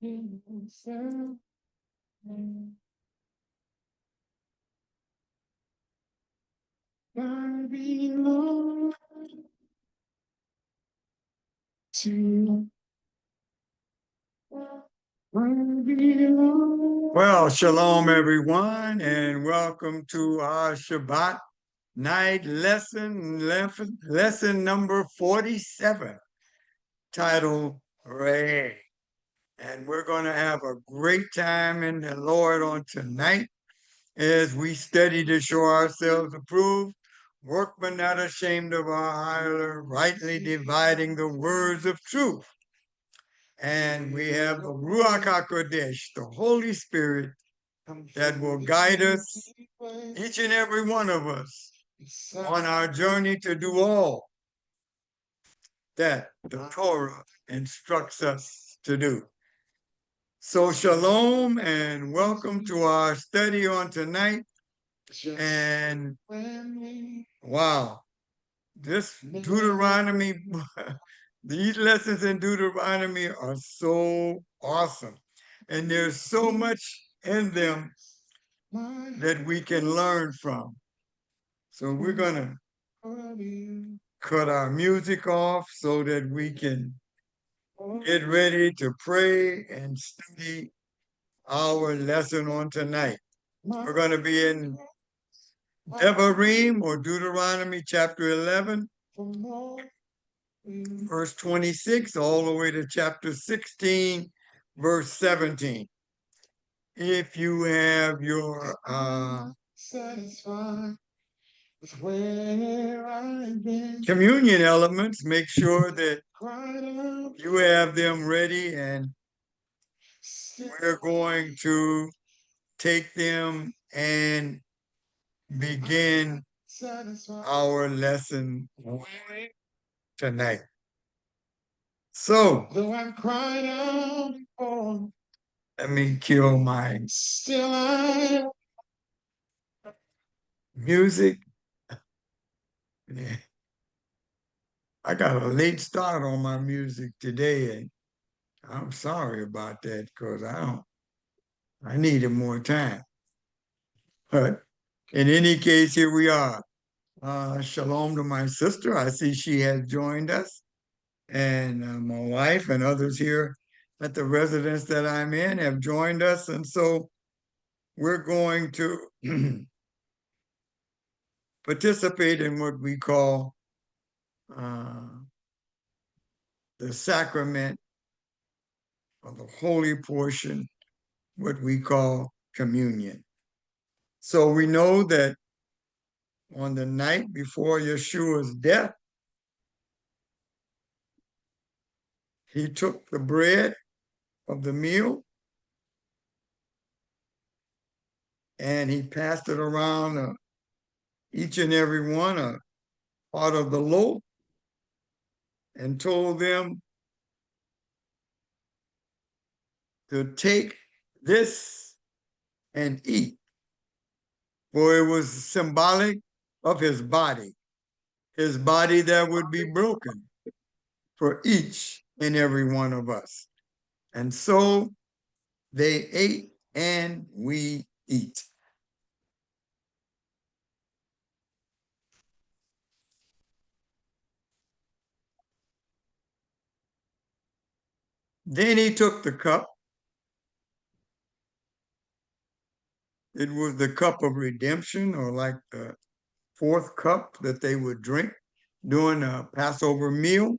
Well, shalom, everyone, and welcome to our Shabbat night lesson number 47, titled Ray. And we're going to have a great time in the Lord on tonight as we study to show ourselves approved, workmen not ashamed of our hire, rightly dividing the words of truth. And we have the Ruach HaKodesh, the Holy Spirit, that will guide us, each and every one of us, on our journey to do all that the Torah instructs us to do. So shalom and welcome to our study on tonight. And wow, this Deuteronomy, these lessons in Deuteronomy are so awesome. And there's so much in them that we can learn from. So we're going to cut our music off so that we can get ready to pray and study our lesson on tonight. We're going to be in Devarim, or Deuteronomy chapter 11, verse 26, all the way to chapter 16, verse 17. If you have your communion elements, make sure that you have them ready, and we're going to take them and begin our lesson tonight. So, let me kill my music. Yeah. I got a late start on my music today, and I'm sorry about that because I needed more time. But in any case, here we are. Shalom to my sister. I see she has joined us, and my wife and others here at the residence that I'm in have joined us. And so we're going to participate in what we call the sacrament of the holy portion, what we call communion. So we know that on the night before Yeshua's death, he took the bread of the meal and he passed it around each and every one a part of the loaf and told them to take this and eat, for it was symbolic of his body that would be broken for each and every one of us. And so they ate and we eat. Then he took the cup. It was the cup of redemption, or like the fourth cup that they would drink during a Passover meal.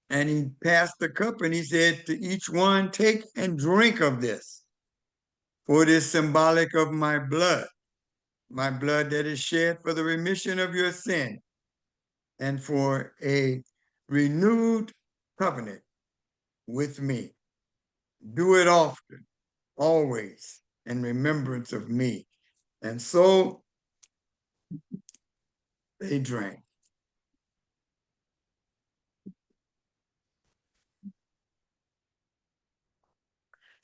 And he passed the cup and he said to each one, take and drink of this, for it is symbolic of my blood that is shed for the remission of your sin and for a renewed covenant with me. Do it often, always, in remembrance of me. And so they drank.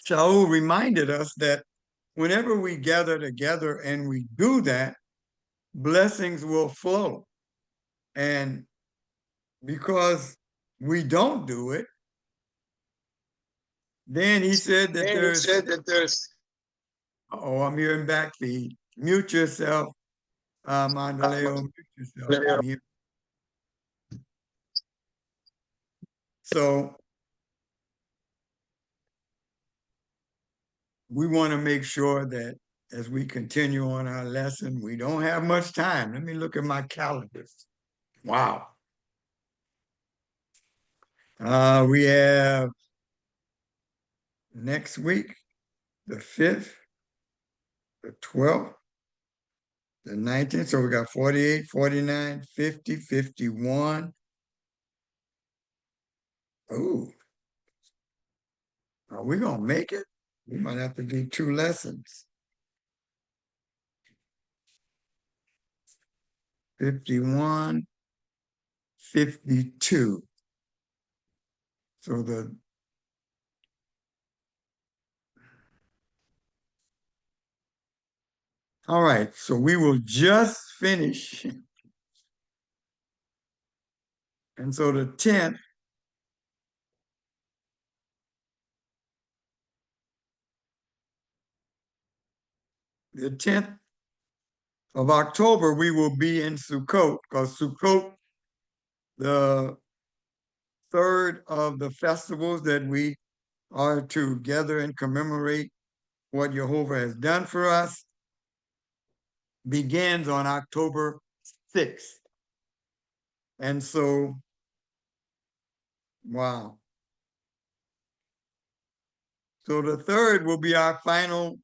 Shaul reminded us that whenever we gather together and we do that, blessings will flow. And because we don't do it, Then he said that Then he there's, said that there's oh, I'm hearing backfeed. Mute yourself, Mandaleo, mute yourself. I'm here. So we want to make sure that as we continue on our lesson, we don't have much time. Let me look at my calendar. Wow. We have next week, the 5th, the 12th, the 19th. So we got 48, 49, 50, 51. Oh, are we going to make it? We might have to do 2 lessons. 51, 52. So all right, so we will just finish. And so the 10th, of October, we will be in Sukkot, because Sukkot, the third of the festivals that we are to gather and commemorate what Jehovah has done for us, begins on October 6th. And so, wow. So the third will be our final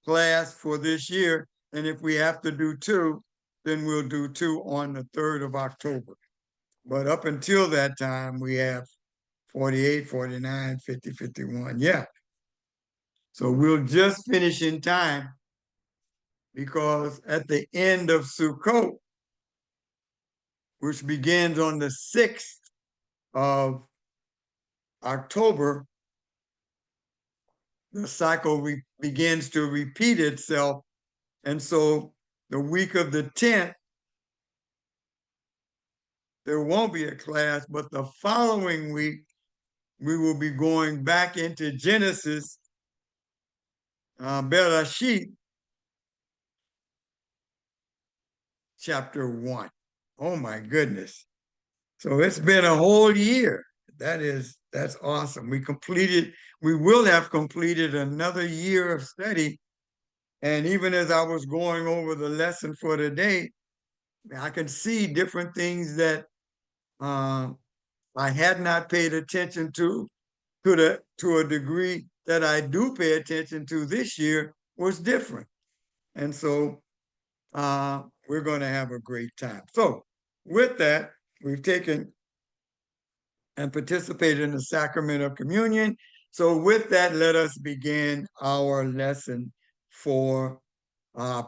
class for this year. And if we have to do 2, then we'll do 2 on the 3rd of October. But up until that time, we have 48, 49, 50, 51. Yeah. So we'll just finish in time, because at the end of Sukkot, which begins on the 6th of October, the cycle begins to repeat itself. And so the week of the 10th, there won't be a class, but the following week, we will be going back into Genesis, Bereshit, chapter 1. Oh my goodness. So it's been a whole year. That's awesome. We will have completed another year of study. And even as I was going over the lesson for today, I can see different things that I had not paid attention to a degree that I do pay attention to this year was different. And so we're going to have a great time. So with that, we've taken and participated in the sacrament of communion. So with that, let us begin our lesson for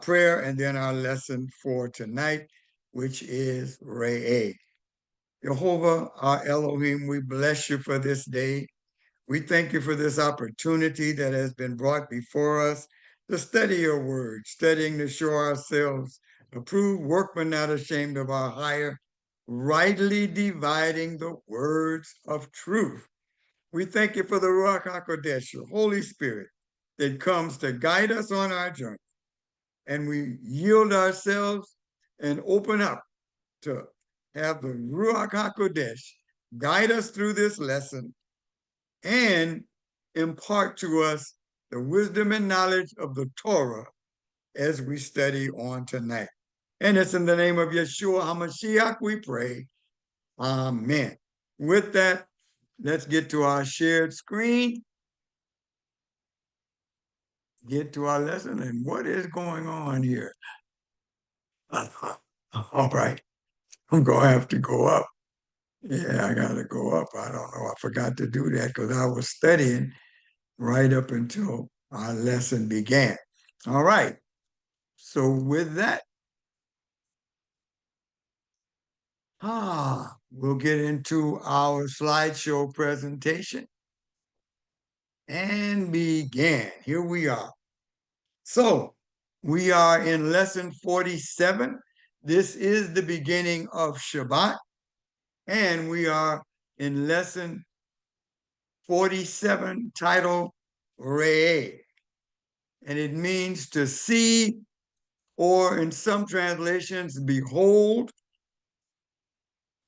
prayer, and then our lesson for tonight, which is Re'eh. Jehovah, our Elohim, we bless you for this day. We thank you for this opportunity that has been brought before us to study your word, studying to show ourselves approved workmen, not ashamed of our hire, rightly dividing the words of truth. We thank you for the Ruach HaKodesh, your Holy Spirit, that comes to guide us on our journey. And we yield ourselves and open up to have the Ruach HaKodesh guide us through this lesson and impart to us the wisdom and knowledge of the Torah as we study on tonight. And it's in the name of Yeshua HaMashiach we pray. Amen. With that, let's get to our shared screen, get to our lesson, and what is going on here? All right, I'm going to have to go up. Yeah, I got to go up. I don't know. I forgot to do that because I was studying right up until our lesson began. All right. So with that, we'll get into our slideshow presentation and begin. Here we are. So we are in lesson 47. This is the beginning of Shabbat, and we are in lesson 47 titled Re, and it means to see, or in some translations, behold,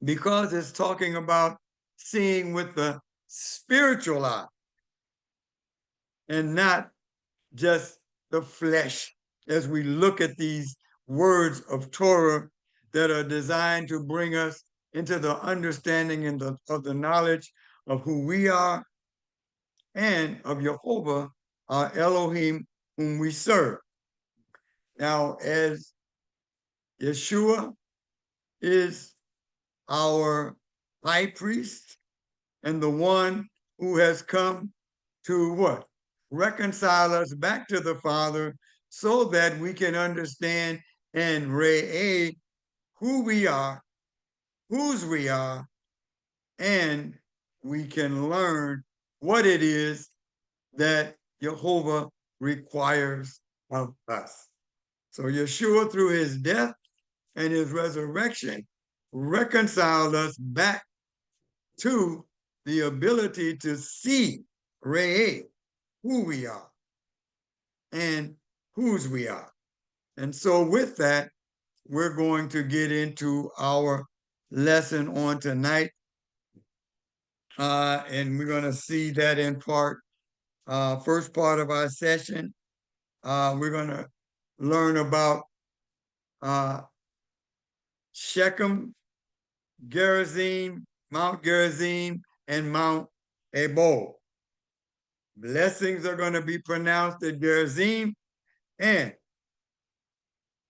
because it's talking about seeing with the spiritual eye and not just the flesh, as we look at these words of Torah that are designed to bring us into the understanding and of the knowledge of who we are and of Jehovah, our Elohim, whom we serve. Now, as Yeshua is our high priest and the one who has come to what? Reconcile us back to the Father so that we can understand and re'eh who we are, whose we are, and we can learn what it is that Jehovah requires of us. So Yeshua, through his death and his resurrection, reconciled us back to the ability to see, re'eh, who we are and whose we are. And so with that, we're going to get into our lesson on tonight. And we're going to see that in part, first part of our session. We're going to learn about Shechem, Gerizim, Mount Gerizim, and Mount Ebal. Blessings are going to be pronounced at Gerizim, and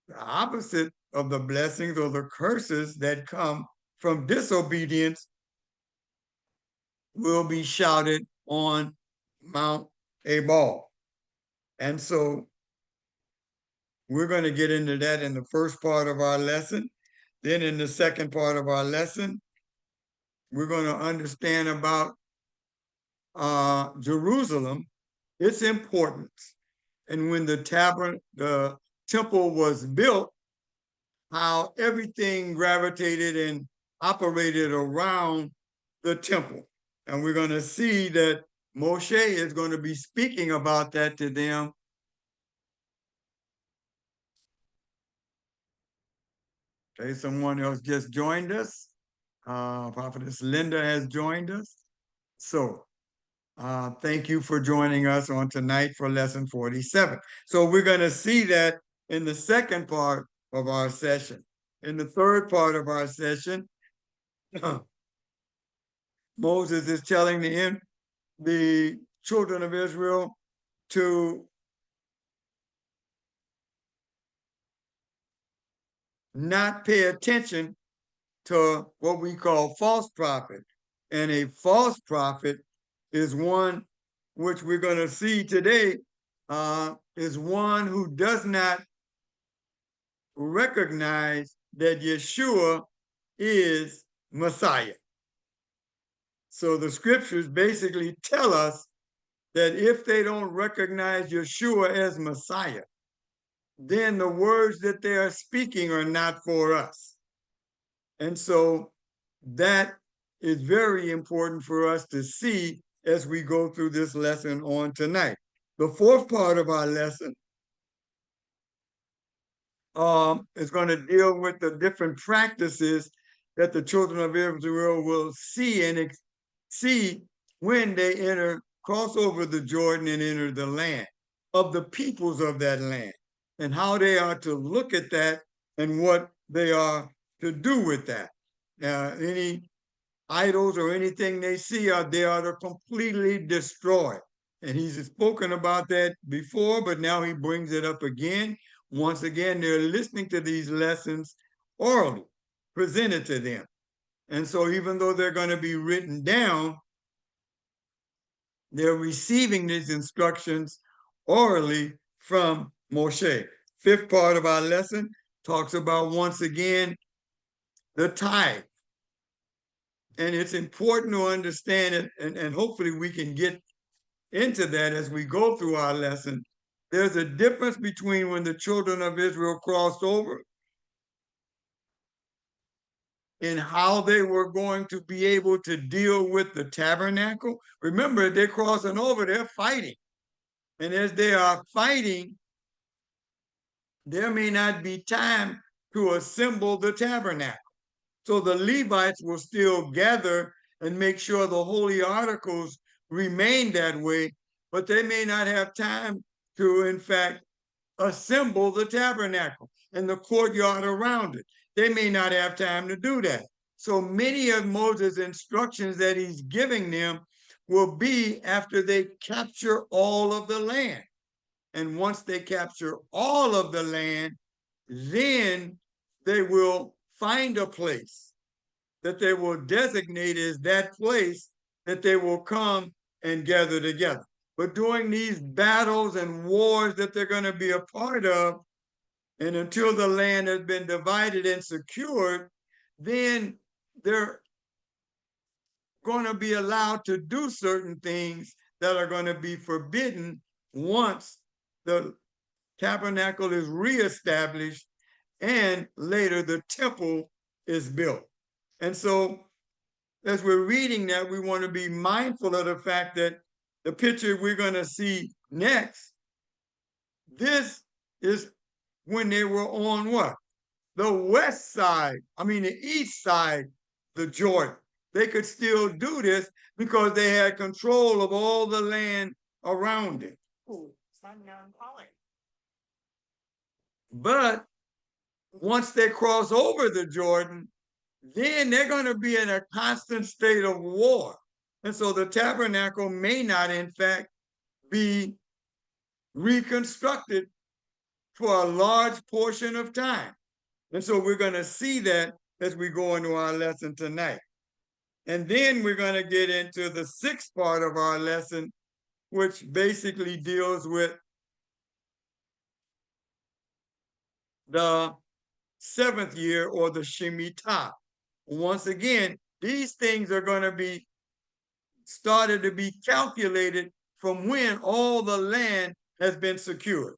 the opposite of the blessings or the curses that come from disobedience will be shouted on Mount Ebal. And so we're going to get into that in the first part of our lesson. Then in the second part of our lesson, we're going to understand about Jerusalem, its importance, and when the temple was built, how everything gravitated and operated around the temple. And we're going to see that Moshe is going to be speaking about that to them. Okay, someone else just joined us. Prophetess Linda has joined us. So thank you for joining us on tonight for lesson 47. So we're going to see that in the second part of our session. In the third part of our session, Moses is telling the children of Israel to not pay attention to what we call false prophet. And a false prophet is one which we're going to see today, is one who does not recognize that Yeshua is Messiah. So the scriptures basically tell us that if they don't recognize Yeshua as Messiah, then the words that they are speaking are not for us. And so that is very important for us to see as we go through this lesson on tonight. The fourth part of our lesson is going to deal with the different practices that the children of Israel will see when they cross over the Jordan and enter the land of the peoples of that land, and how they are to look at that and what they are to do with that. Any idols or anything they see, they are to completely destroy. And he's spoken about that before, but now he brings it up again. Once again, they're listening to these lessons orally, presented to them. And so even though they're going to be written down, they're receiving these instructions orally from Moshe. Fifth part of our lesson talks about, once again, the tithe. And it's important to understand it, and hopefully we can get into that as we go through our lesson. There's a difference between when the children of Israel crossed over in how they were going to be able to deal with the tabernacle. Remember, they're crossing over, they're fighting. And as they are fighting, there may not be time to assemble the tabernacle. So the Levites will still gather and make sure the holy articles remain that way, but they may not have time to, in fact, assemble the tabernacle and the courtyard around it. They may not have time to do that. So many of Moses' instructions that he's giving them will be after they capture all of the land. And once they capture all of the land, then they will find a place that they will designate as that place that they will come and gather together. But during these battles and wars that they're going to be a part of, and until the land has been divided and secured, then they're going to be allowed to do certain things that are going to be forbidden once the tabernacle is reestablished and later the temple is built. And so as we're reading that, we want to be mindful of the fact that the picture we're going to see next, this is when they were on what? The west side, the east side, the Jordan. They could still do this because they had control of all the land around it. But once they cross over the Jordan, then they're going to be in a constant state of war. And so the tabernacle may not, in fact, be reconstructed for a large portion of time. And so we're going to see that as we go into our lesson tonight. And then we're going to get into the sixth part of our lesson, which basically deals with the seventh year, or the Shemitah. Once again, these things are going to be started to be calculated from when all the land has been secured.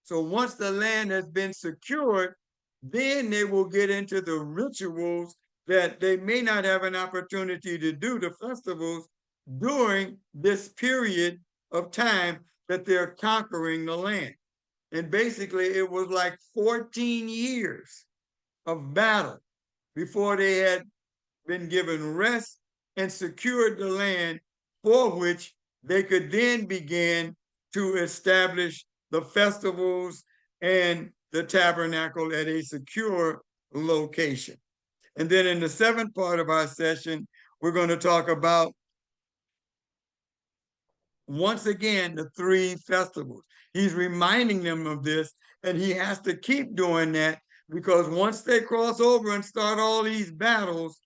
So once the land has been secured, then they will get into the rituals that they may not have an opportunity to do, the festivals, during this period of time that they're conquering the land. And basically, it was like 14 years of battle before they had been given rest and secured the land, for which they could then begin to establish the festivals and the tabernacle at a secure location. And then in the seventh part of our session, we're going to talk about, once again, the three festivals. He's reminding them of this, and he has to keep doing that, because once they cross over and start all these battles,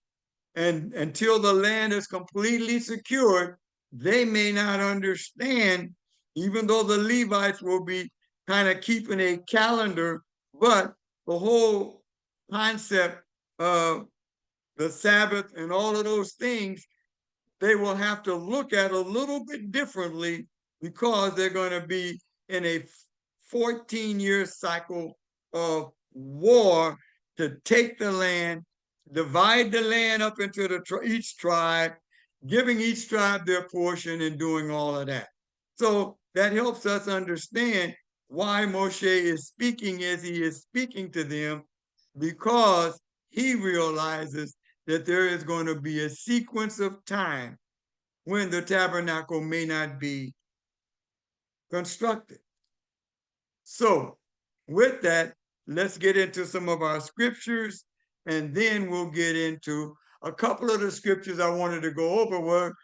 and until the land is completely secured, they may not understand, even though the Levites will be kind of keeping a calendar, but the whole concept of the Sabbath and all of those things, they will have to look at a little bit differently, because they're going to be in a 14-year cycle of war to take the land, divide the land up into each tribe, giving each tribe their portion, and doing all of that. So that helps us understand why Moshe is speaking as he is speaking to them, because he realizes that there is going to be a sequence of time when the tabernacle may not be constructed. So with that, let's get into some of our scriptures, and then we'll get into a couple of the scriptures I wanted to go over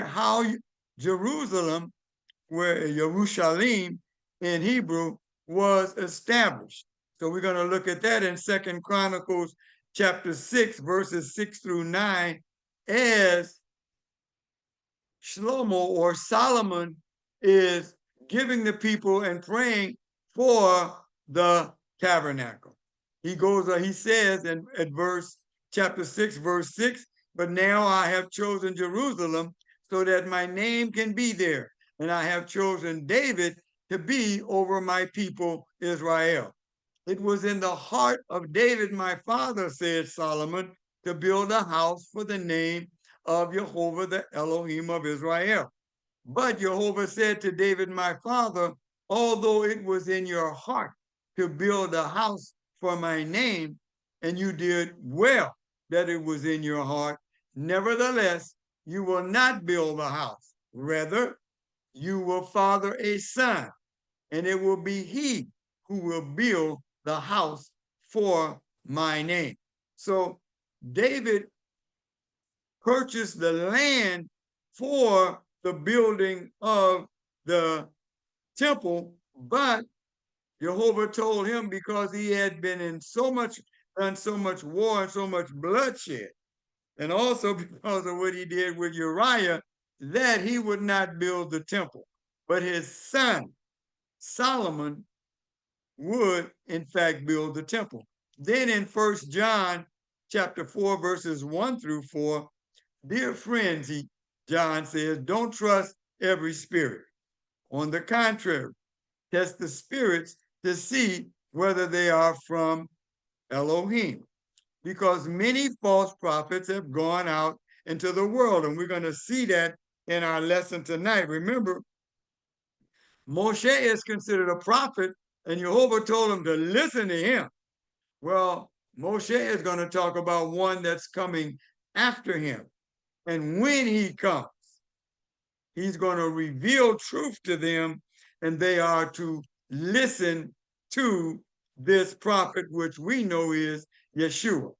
how Jerusalem, where Yerushalayim in Hebrew, was established. So we're going to look at that in 2 Chronicles chapter 6, verses 6 through 9, as Shlomo, or Solomon, is giving the people and praying for the tabernacle. He says in chapter 6, verse 6, "But now I have chosen Jerusalem so that my name can be there, and I have chosen David to be over my people Israel." It was in the heart of David, my father, said Solomon, to build a house for the name of Jehovah, the Elohim of Israel. But Jehovah said to David, my father, although it was in your heart to build a house for my name, and you did well that it was in your heart, nevertheless, you will not build a house. Rather, you will father a son, and it will be he who will build the house for my name. So David purchased the land for the building of the temple, but Jehovah told him, because he had been in done so much war and so much bloodshed, and also because of what he did with Uriah, that he would not build the temple, but his son Solomon would in fact build the temple. Then in 1 John chapter 4, verses 1 through 4, dear friends, John says, don't trust every spirit. On the contrary, test the spirits to see whether they are from Elohim, because many false prophets have gone out into the world, and we're going to see that in our lesson tonight. Remember, Moshe is considered a prophet, and Jehovah told him to listen to him. Well, Moshe is going to talk about one that's coming after him. And when he comes, he's going to reveal truth to them, and they are to listen to this prophet, which we know is Yeshua.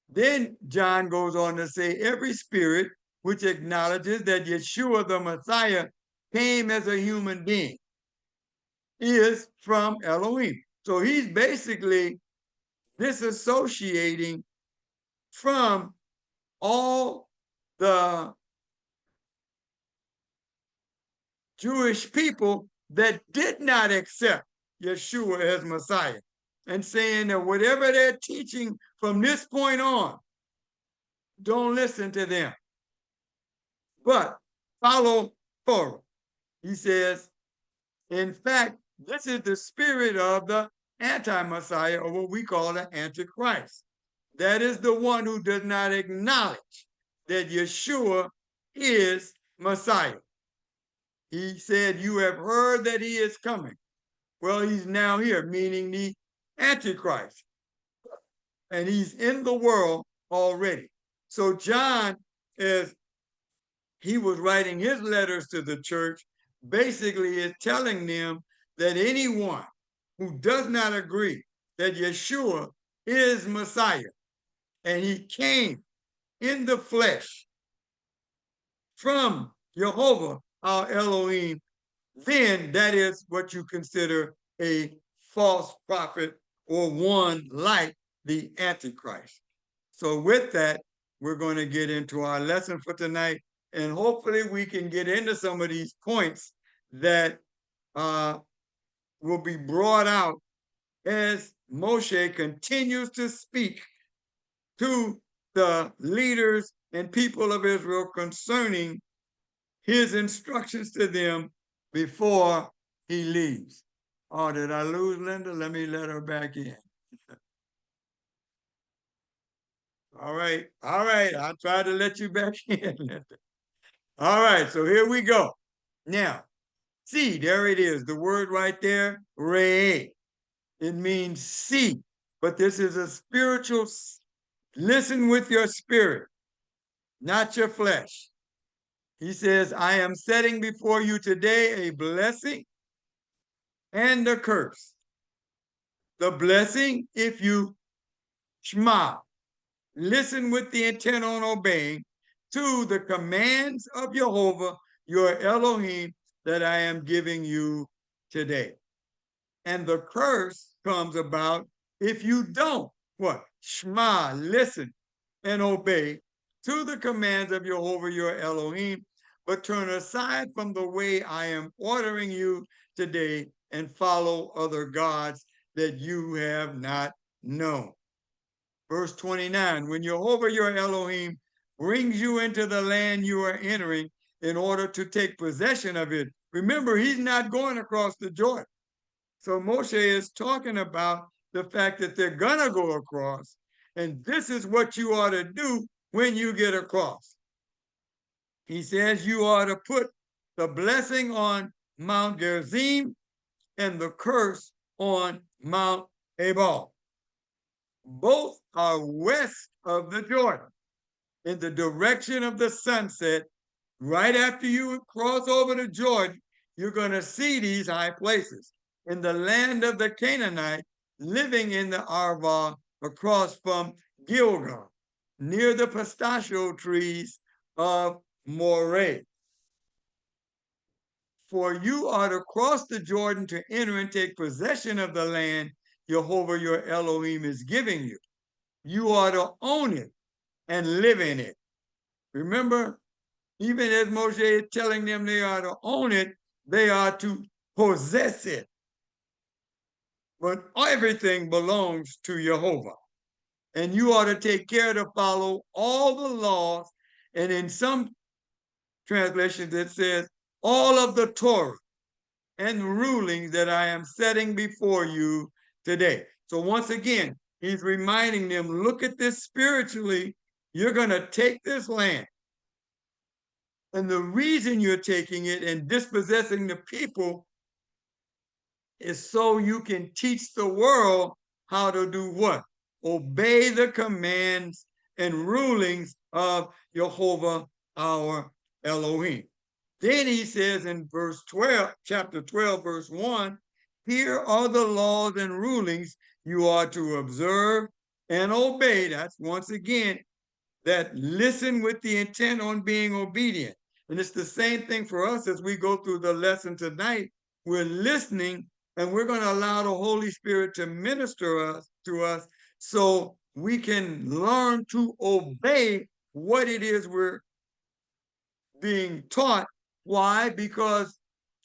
Then John goes on to say, every spirit which acknowledges that Yeshua the Messiah came as a human being is from Elohim. So he's basically disassociating from all the Jewish people that did not accept Yeshua as Messiah, and saying that whatever they're teaching from this point on, don't listen to them, but follow Torah. He says, in fact, this is the spirit of the anti-Messiah, or what we call the Antichrist. That is the one who does not acknowledge that Yeshua is Messiah. He said, you have heard that he is coming. Well, he's now here, meaning the Antichrist. And he's in the world already. So John, as he was writing his letters to the church, basically is telling them that anyone who does not agree that Yeshua is Messiah, and he came in the flesh from Jehovah, our Elohim, then that is what you consider a false prophet, or one like the Antichrist. So with that, we're going to get into our lesson for tonight, and hopefully we can get into some of these points that will be brought out as Moshe continues to speak to the leaders and people of Israel concerning his instructions to them before he leaves. Oh, did I lose Linda? Let me let her back in. All right. I'll try to let you back in, Linda. All right, so here we go. Now, see, there it is, the word right there, re. It means see, but this is a spiritual, listen with your spirit, not your flesh. He says, I am setting before you today a blessing and a curse. The blessing, if you shema, listen with the intent on obeying to the commands of Jehovah, your Elohim, that I am giving you today. And the curse comes about if you don't, what? Shema, listen and obey to the commands of Jehovah, your Elohim, but turn aside from the way I am ordering you today and follow other gods that you have not known. Verse 29, when Jehovah, your Elohim, brings you into the land you are entering in order to take possession of it. Remember, he's not going across the Jordan. So Moshe is talking about the fact that they're going to go across. And this is what you ought to do when you get across. He says you ought to put the blessing on Mount Gerizim and the curse on Mount Ebal. Both are west of the Jordan, in the direction of the sunset. Right after you cross over the Jordan, you're going to see these high places in the land of the Canaanite, living in the Arva across from Gilgal, near the pistachio trees of Moreh. For you are to cross the Jordan to enter and take possession of the land Jehovah your Elohim is giving you. You are to own it and live in it. Remember, even as Moshe is telling them they are to own it, they are to possess it. But everything belongs to Jehovah. And you are to take care to follow all the laws. And in some translations, it says, all of the Torah and rulings that I am setting before you today. So once again, he's reminding them, look at this spiritually. You're going to take this land. And the reason you're taking it and dispossessing the people is so you can teach the world how to do what? Obey the commands and rulings of Jehovah our Elohim. Then he says in verse 12, chapter 12, verse 1, here are the laws and rulings you are to observe and obey. That's once again, that listen with the intent on being obedient. And it's the same thing for us as we go through the lesson tonight. We're listening and we're going to allow the Holy Spirit to minister to us so we can learn to obey what it is we're being taught. Why? Because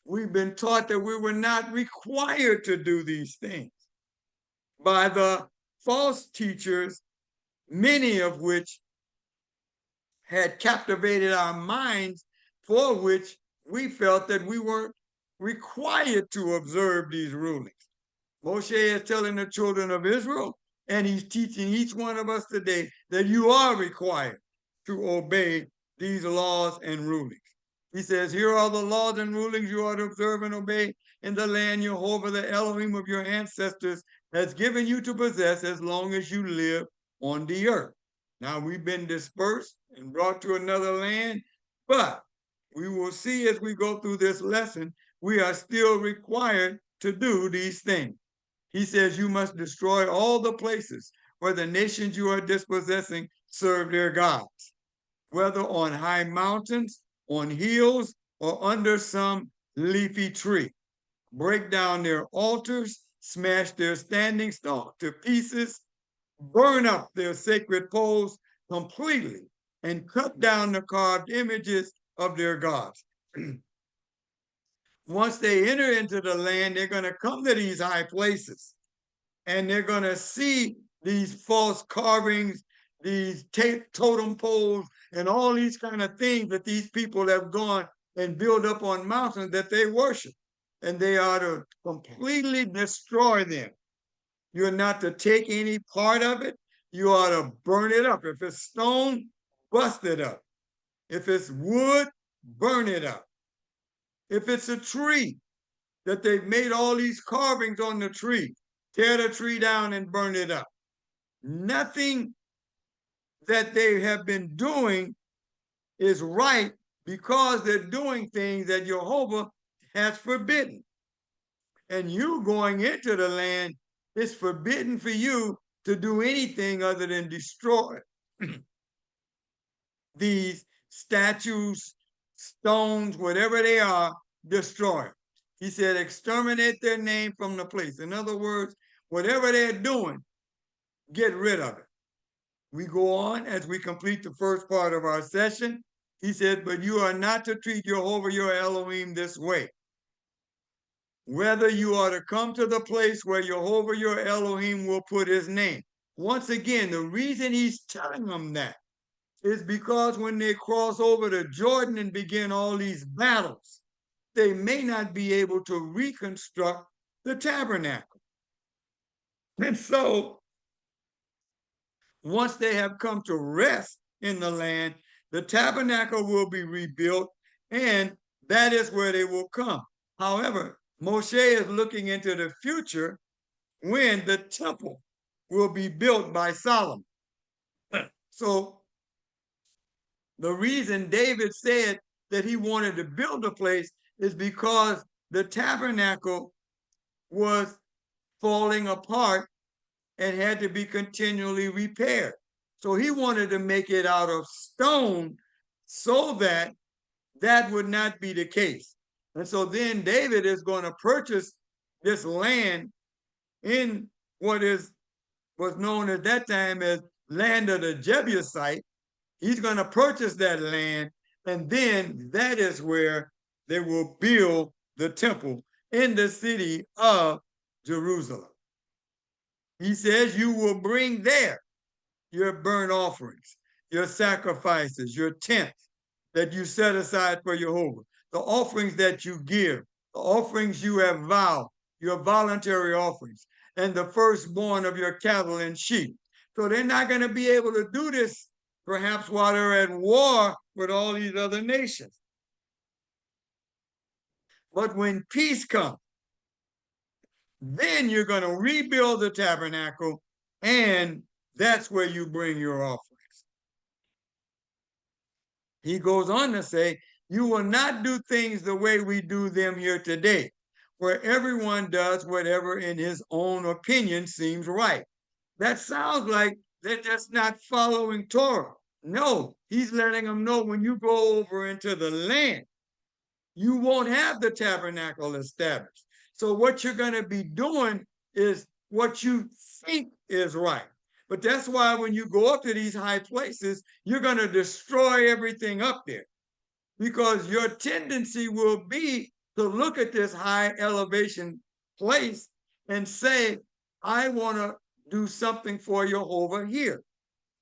we've been taught that we were not required to do these things by the false teachers, many of which had captivated our minds, for which we felt that we weren't required to observe these rulings. Moshe is telling the children of Israel, and he's teaching each one of us today that you are required to obey these laws and rulings. He says, here are the laws and rulings you are to observe and obey in the land Jehovah, the Elohim of your ancestors, has given you to possess as long as you live on the earth. Now we've been dispersed and brought to another land, but we will see as we go through this lesson, we are still required to do these things. He says you must destroy all the places where the nations you are dispossessing serve their gods, whether on high mountains, on hills, or under some leafy tree. Break down their altars, smash their standing stones to pieces, burn up their sacred poles completely, and cut down the carved images of their gods. Once they enter into the land, they're going to come to these high places, and they're going to see these false carvings, these totem poles, and all these kind of things that these people have gone and built up on mountains that they worship. And they are to completely destroy them. You're not to take any part of it. You ought to burn it up. If it's stone, bust it up. If it's wood, burn it up. If it's a tree that they've made all these carvings on the tree, tear the tree down and burn it up. Nothing that they have been doing is right because they're doing things that Jehovah has forbidden. And you going into the land, it's forbidden for you to do anything other than destroy these statues, stones, whatever they are, destroy. He said, exterminate their name from the place. In other words, whatever they're doing, get rid of it. We go on as we complete the first part of our session. He said, but you are not to treat Jehovah your Elohim this way. Whether you are to come to the place where Jehovah your Elohim will put his name. Once again, the reason he's telling them that is because when they cross over the Jordan and begin all these battles, they may not be able to reconstruct the tabernacle. And so once they have come to rest in the land, the tabernacle will be rebuilt, and that is where they will come. However, Moshe is looking into the future when the temple will be built by Solomon. So the reason David said that he wanted to build a place is because the tabernacle was falling apart and had to be continually repaired. So he wanted to make it out of stone so that that would not be the case. And so then David is going to purchase this land in what was known at that time as land of the Jebusite. He's going to purchase that land, and then that is where they will build the temple in the city of Jerusalem. He says, you will bring there your burnt offerings, your sacrifices, your tenth that you set aside for Jehovah, the offerings that you give, the offerings you have vowed, your voluntary offerings, and the firstborn of your cattle and sheep. So they're not going to be able to do this perhaps while they're at war with all these other nations. But when peace comes, then you're going to rebuild the tabernacle, and that's where you bring your offerings. He goes on to say, you will not do things the way we do them here today, where everyone does whatever in his own opinion seems right. That sounds like they're just not following Torah. No, he's letting them know when you go over into the land, you won't have the tabernacle established. So what you're going to be doing is what you think is right. But that's why when you go up to these high places, you're going to destroy everything up there, because your tendency will be to look at this high elevation place and say, I want to do something for Jehovah here.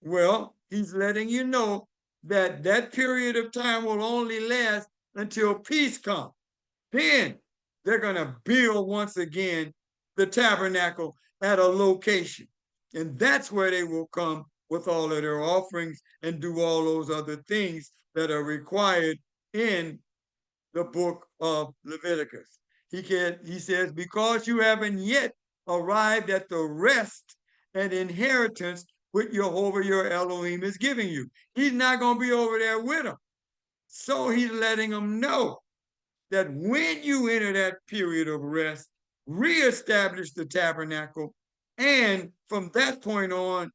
Well, he's letting you know that that period of time will only last until peace comes. Then they're going to build once again the tabernacle at a location. And that's where they will come with all of their offerings and do all those other things that are required in the book of Leviticus. He says, because you haven't yet arrived at the rest and inheritance which Jehovah your Elohim is giving you. He's not going to be over there with them. So he's letting them know that when you enter that period of rest, reestablish the tabernacle, and from that point on,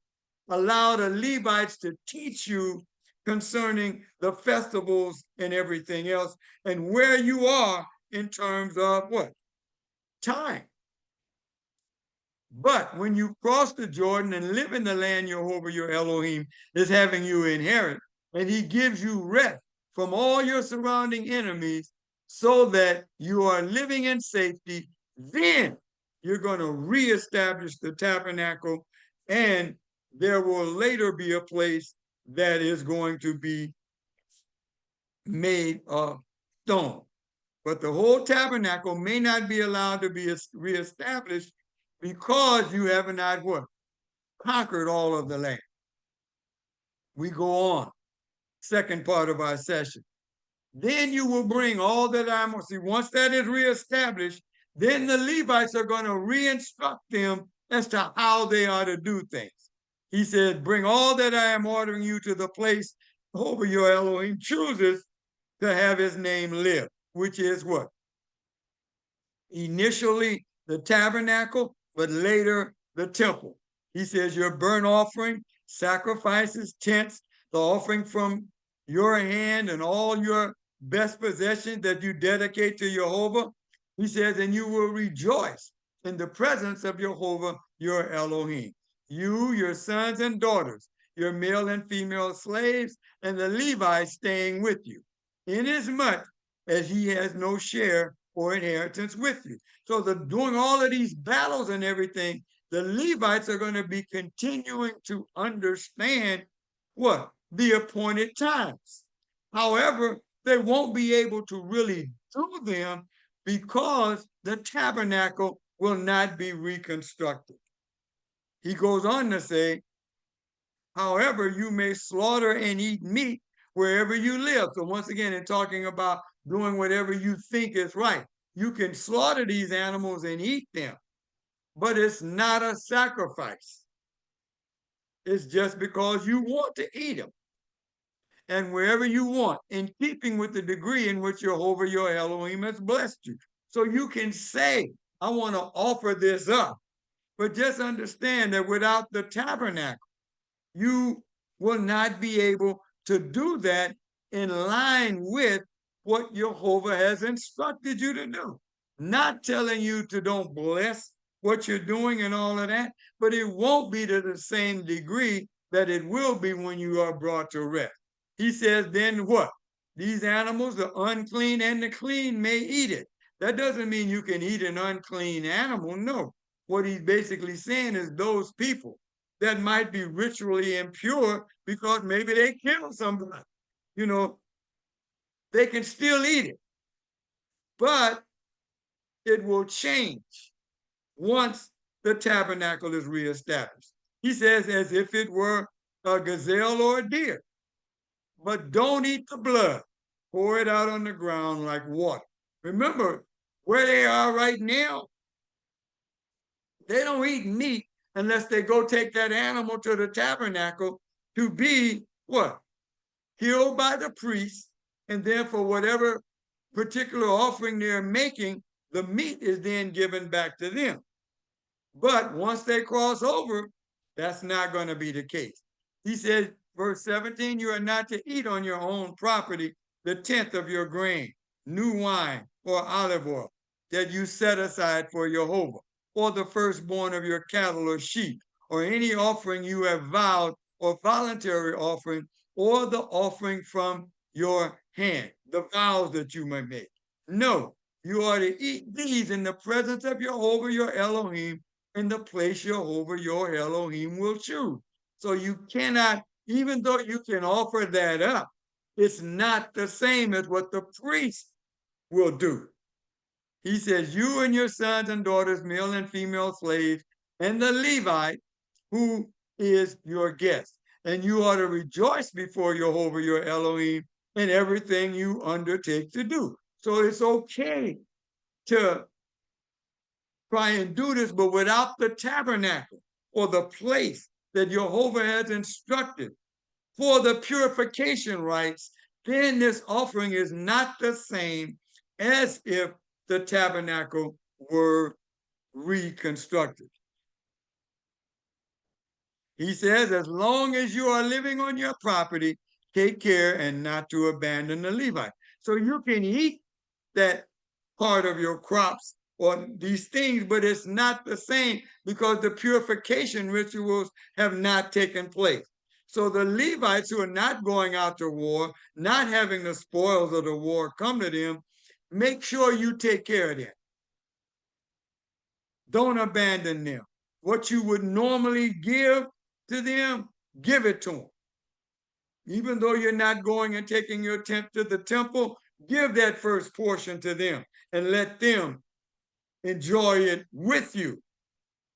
allow the Levites to teach you concerning the festivals and everything else, and where you are in terms of what? Time. But when you cross the Jordan and live in the land Jehovah your Elohim is having you inherit, and he gives you rest from all your surrounding enemies so that you are living in safety, then you're going to reestablish the tabernacle, and there will later be a place that is going to be made of stone. But the whole tabernacle may not be allowed to be reestablished because you have not what? Conquered all of the land. We go on. Second part of our session. Then you will bring all that I am. See, once that is reestablished, then the Levites are going to re-instruct them as to how they are to do things. He said, bring all that I am ordering you to the place over your Elohim chooses to have his name live, which is what? Initially the tabernacle, but later the temple. He says your burnt offering, sacrifices, tents, the offering from your hand and all your best possessions that you dedicate to Jehovah. He says, and you will rejoice in the presence of Jehovah, your Elohim. You, your sons and daughters, your male and female slaves, and the Levites staying with you, inasmuch as he has no share or inheritance with you. So doing all of these battles and everything, the Levites are going to be continuing to understand what? The appointed times. However, they won't be able to really do them because the tabernacle will not be reconstructed. He goes on to say, however, you may slaughter and eat meat wherever you live. So once again, in talking about doing whatever you think is right, you can slaughter these animals and eat them, but it's not a sacrifice. It's just because you want to eat them. And wherever you want, in keeping with the degree in which Jehovah your Elohim has blessed you. So you can say, I want to offer this up. But just understand that without the tabernacle, you will not be able to do that in line with what Jehovah has instructed you to do. Not telling you to don't bless what you're doing and all of that, but it won't be to the same degree that it will be when you are brought to rest. He says, then what? These animals, the unclean and the clean, may eat it. That doesn't mean you can eat an unclean animal. No. What he's basically saying is those people that might be ritually impure because maybe they killed somebody, you know, they can still eat it. But it will change once the tabernacle is reestablished. He says, as if it were a gazelle or a deer. But don't eat the blood. Pour it out on the ground like water. Remember, where they are right now, they don't eat meat unless they go take that animal to the tabernacle to be what? Killed by the priest, and then for whatever particular offering they're making, the meat is then given back to them. But once they cross over, that's not going to be the case. He says, verse 17, you are not to eat on your own property the tenth of your grain, new wine, or olive oil that you set aside for Jehovah, or the firstborn of your cattle or sheep, or any offering you have vowed, or voluntary offering, or the offering from your hand, the vows that you may make. No, you are to eat these in the presence of Jehovah your Elohim, in the place Jehovah your Elohim will choose. So you cannot, even though you can offer that up, it's not the same as what the priest will do. He says, you and your sons and daughters, male and female slaves, and the Levite, who is your guest. And you are to rejoice before Jehovah your Elohim in everything you undertake to do. So it's okay to try and do this, but without the tabernacle or the place that Jehovah has instructed for the purification rites, then this offering is not the same as if the tabernacle were reconstructed. He says, as long as you are living on your property, take care and not to abandon the Levite. So you can eat that part of your crops or these things, but it's not the same because the purification rituals have not taken place. So the Levites who are not going out to war, not having the spoils of the war come to them, make sure you take care of them. Don't abandon them. What you would normally give to them, give it to them. Even though you're not going and taking your tent to the temple, give that first portion to them and let them enjoy it with you.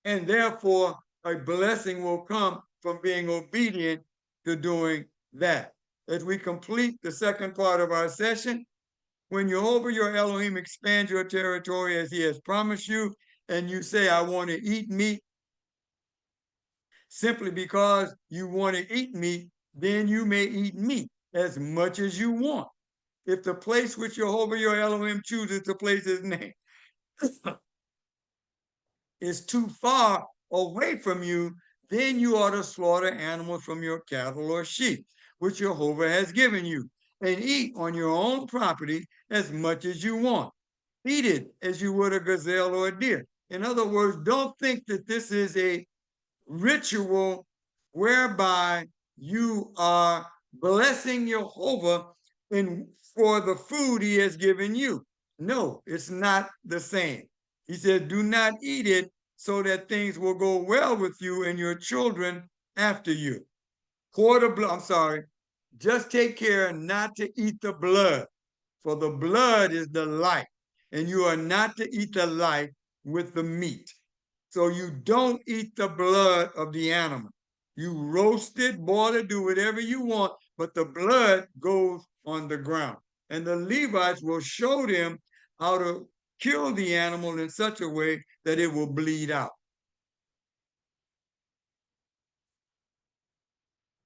And therefore, a blessing will come from being obedient to doing that. As we complete the second part of our session, when Jehovah your Elohim expands your territory as he has promised you, and you say, I want to eat meat, simply because you want to eat meat, then you may eat meat as much as you want. If the place which Jehovah your Elohim chooses to place his name is too far away from you, then you ought to slaughter animals from your cattle or sheep, which Jehovah has given you, and eat on your own property as much as you want. Eat it as you would a gazelle or a deer. In other words, don't think that this is a ritual whereby you are blessing Jehovah for the food he has given you. No, it's not the same. He said, do not eat it so that things will go well with you and your children after you. Just take care not to eat the blood, for the blood is the life, and you are not to eat the life with the meat. So you don't eat the blood of the animal. You roast it, boil it, do whatever you want, but the blood goes on the ground. And the Levites will show them how to kill the animal in such a way that it will bleed out.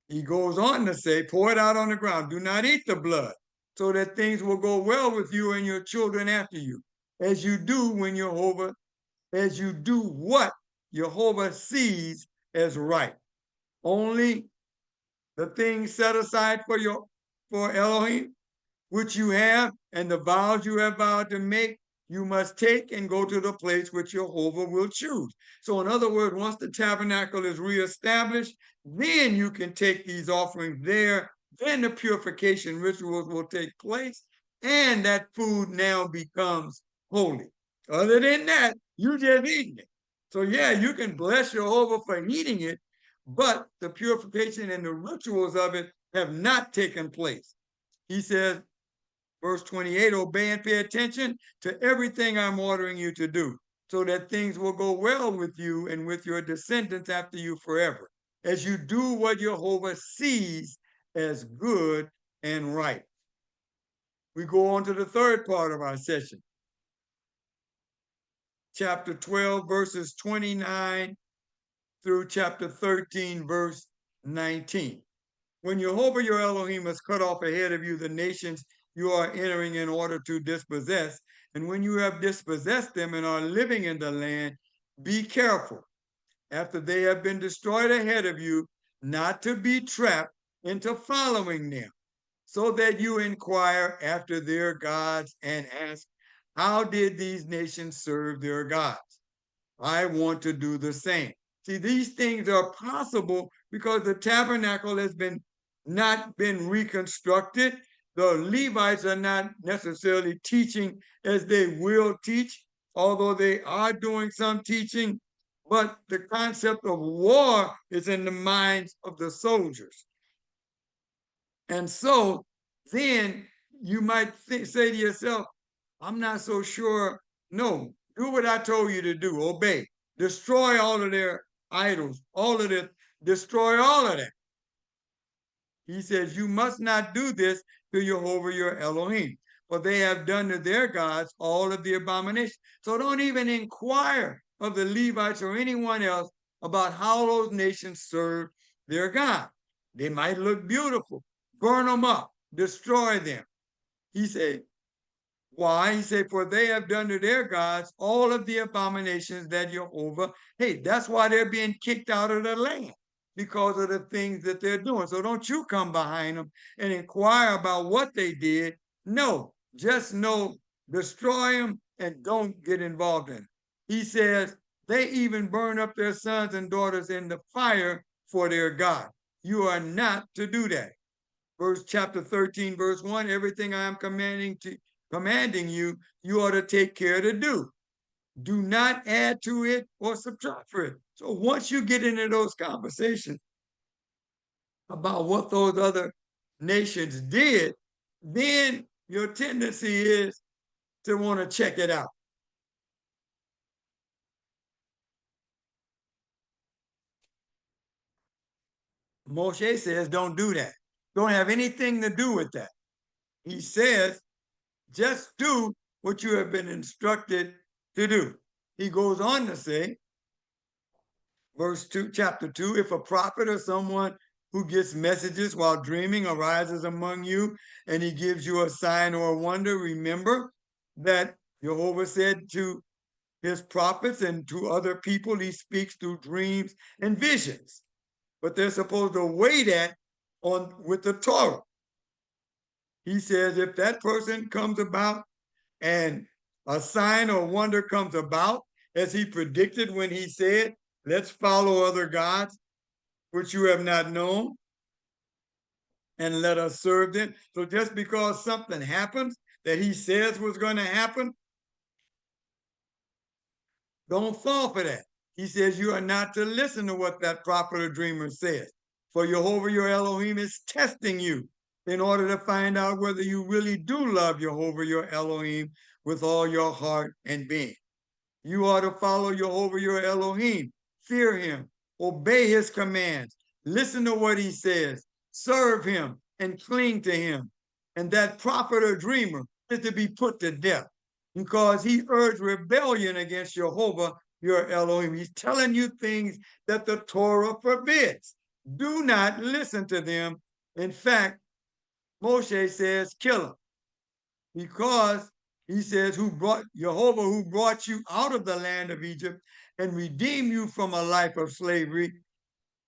He goes on to say, pour it out on the ground. Do not eat the blood, so that things will go well with you and your children after you, as you do as you do what Jehovah sees as right. Only the things set aside for Elohim, which you have, and the vows you have vowed to make, you must take and go to the place which Jehovah will choose. So, in other words, once the tabernacle is reestablished, then you can take these offerings there. Then the purification rituals will take place, and that food now becomes holy. Other than that, you just eating it. So, yeah, you can bless Jehovah for eating it, but the purification and the rituals of it have not taken place. He says, verse 28, obey and pay attention to everything I'm ordering you to do, so that things will go well with you and with your descendants after you forever, as you do what Jehovah sees as good and right. We go on to the third part of our session. Chapter 12, verses 29 through chapter 13, verse 19. When Jehovah your Elohim has cut off ahead of you the nations you are entering in order to dispossess, and when you have dispossessed them and are living in the land, be careful, after they have been destroyed ahead of you, not to be trapped into following them, so that you inquire after their gods and ask, how did these nations serve their gods? I want to do the same. See, these things are possible because the tabernacle has not been reconstructed. The Levites are not necessarily teaching as they will teach, although they are doing some teaching. But the concept of war is in the minds of the soldiers. And so then you might say to yourself, I'm not so sure. No, do what I told you to do. Obey. Destroy all of their idols, all of it. Destroy all of that. He says, you must not do this to Jehovah your Elohim, for they have done to their gods all of the abominations. So don't even inquire of the Levites or anyone else about how those nations serve their God. They might look beautiful. Burn them up. Destroy them. He said, why? He said, for they have done to their gods all of the abominations that Jehovah hates. That's why they're being kicked out of the land, because of the things that they're doing. So don't you come behind them and inquire about what they did. No, just know, destroy them and don't get involved in it. He says, they even burn up their sons and daughters in the fire for their God. You are not to do that. Chapter 13, verse 1, everything I am commanding you, you ought to take care to do. Do not add to it or subtract from it. So once you get into those conversations about what those other nations did, then your tendency is to want to check it out. Moshe says, don't do that. Don't have anything to do with that. He says, just do what you have been instructed to do. He goes on to say, verse 2, chapter 2, if a prophet or someone who gets messages while dreaming arises among you and he gives you a sign or a wonder, remember that Jehovah said to his prophets and to other people, he speaks through dreams and visions. But they're supposed to weigh that with the Torah. He says if that person comes about and a sign or wonder comes about, as he predicted when he said, let's follow other gods, which you have not known, and let us serve them. So just because something happens that he says was going to happen, don't fall for that. He says you are not to listen to what that prophet or dreamer says. For Jehovah your Elohim is testing you in order to find out whether you really do love Jehovah your Elohim with all your heart and being. You ought to follow Jehovah your Elohim, fear him, obey his commands, listen to what he says, serve him, and cling to him. And that prophet or dreamer is to be put to death because he urged rebellion against Jehovah your Elohim. He's telling you things that the Torah forbids. Do not listen to them. In fact, Moshe says, kill him, because he says, who brought Jehovah, who brought you out of the land of Egypt and redeemed you from a life of slavery.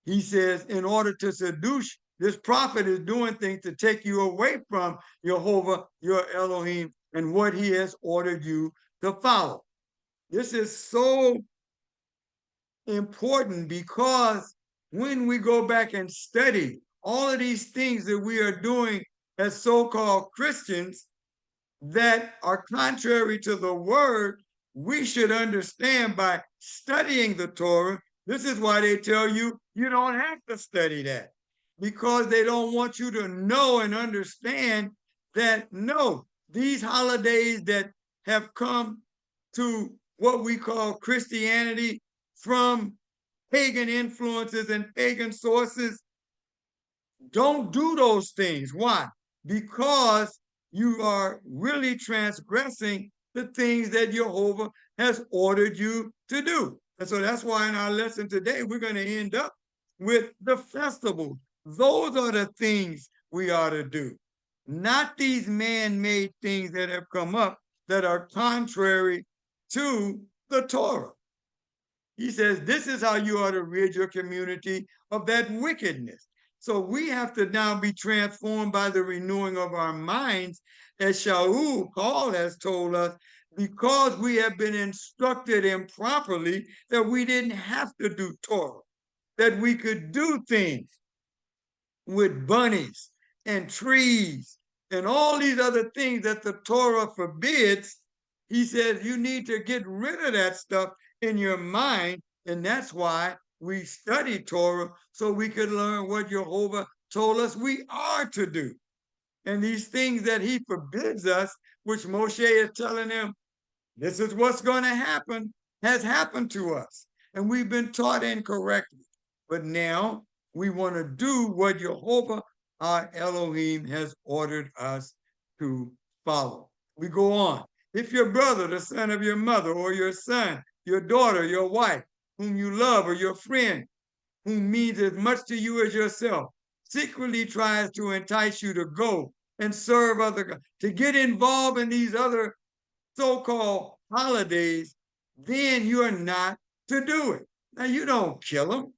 He says, in order to seduce, this prophet is doing things to take you away from Jehovah, your Elohim, and what he has ordered you to follow. This is so important because when we go back and study all of these things that we are doing as so-called Christians that are contrary to the word, we should understand by studying the Torah. This is why they tell you you don't have to study that, because they don't want you to know and understand that, no, these holidays that have come to what we call Christianity from pagan influences and pagan sources, don't do those things. Why? Because you are really transgressing the things that Jehovah has ordered you to do. And so that's why in our lesson today, we're going to end up with the festivals. Those are the things we ought to do, not these man-made things that have come up that are contrary to the Torah. He says, this is how you ought to rid your community of that wickedness. So we have to now be transformed by the renewing of our minds, as Shaul, Paul has told us, because we have been instructed improperly that we didn't have to do Torah, that we could do things with bunnies and trees and all these other things that the Torah forbids. He says you need to get rid of that stuff in your mind, and that's why we study Torah, so we could learn what Jehovah told us we are to do. And these things that he forbids us, which Moshe is telling them, this is what's going to happen, has happened to us. And we've been taught incorrectly. But now we want to do what Jehovah, our Elohim, has ordered us to follow. We go on. If your brother, the son of your mother, or your son, your daughter, your wife, whom you love, or your friend, whom means as much to you as yourself, secretly tries to entice you to go and serve other gods, to get involved in these other so-called holidays, then you're not to do it. Now, you don't kill them,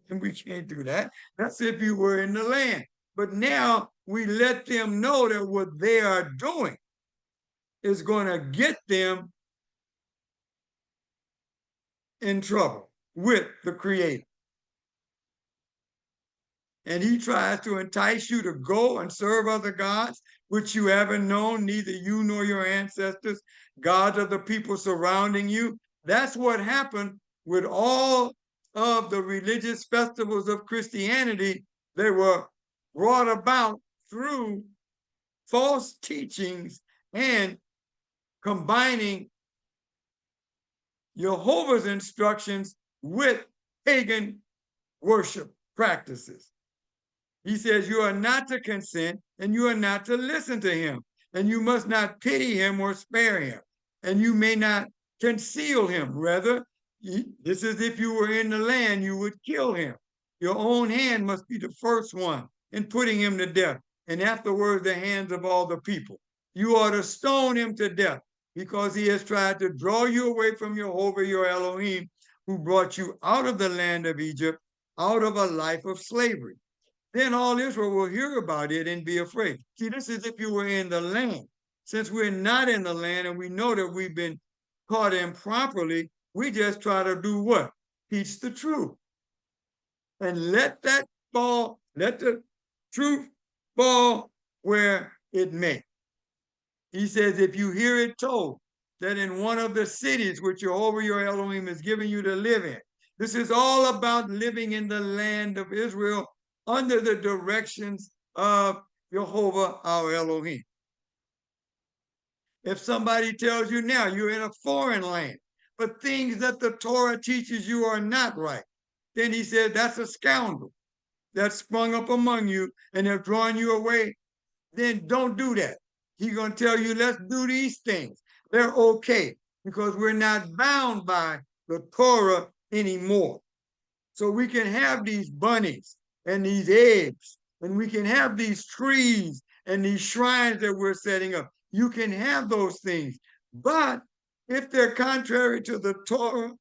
and we can't do that. That's if you were in the land. But now we let them know that what they are doing is going to get them in trouble with the Creator. And he tries to entice you to go and serve other gods, which you haven't known, neither you nor your ancestors, gods of the people surrounding you. That's what happened with all of the religious festivals of Christianity. They were brought about through false teachings and combining Jehovah's instructions with pagan worship practices. He says you are not to consent and you are not to listen to him, and you must not pity him or spare him, and you may not conceal him. Rather, this is if you were in the land, you would kill him. Your own hand must be the first one in putting him to death, and afterwards the hands of all the people. You are to stone him to death, because he has tried to draw you away from Jehovah your Elohim, who brought you out of the land of Egypt, out of a life of slavery. Then all Israel will hear about it and be afraid. See, this is if you were in the land. Since we're not in the land and we know that we've been caught improperly, we just try to do what? Teach the truth. And let that fall, let the truth fall where it may. He says, if you hear it told that in one of the cities which Jehovah your Elohim is giving you to live in, this is all about living in the land of Israel under the directions of Jehovah our Elohim. If somebody tells you now you're in a foreign land, for things that the Torah teaches you are not right, then he said that's a scoundrel that sprung up among you and have drawn you away. Then don't do that. He's going to tell you, let's do these things. They're okay because we're not bound by the Torah anymore. So we can have these bunnies and these eggs, and we can have these trees and these shrines that we're setting up. You can have those things. But if they're contrary to the Torah,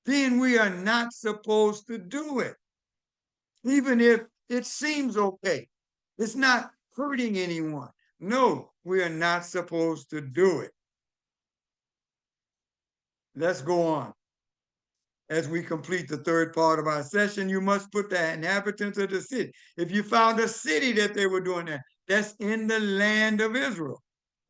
then we are not supposed to do it. Even if it seems okay, it's not hurting anyone. No, we are not supposed to do it. Let's go on. As we complete the third part of our session, you must put the inhabitants of the city. If you found a city that they were doing that, that's in the land of Israel,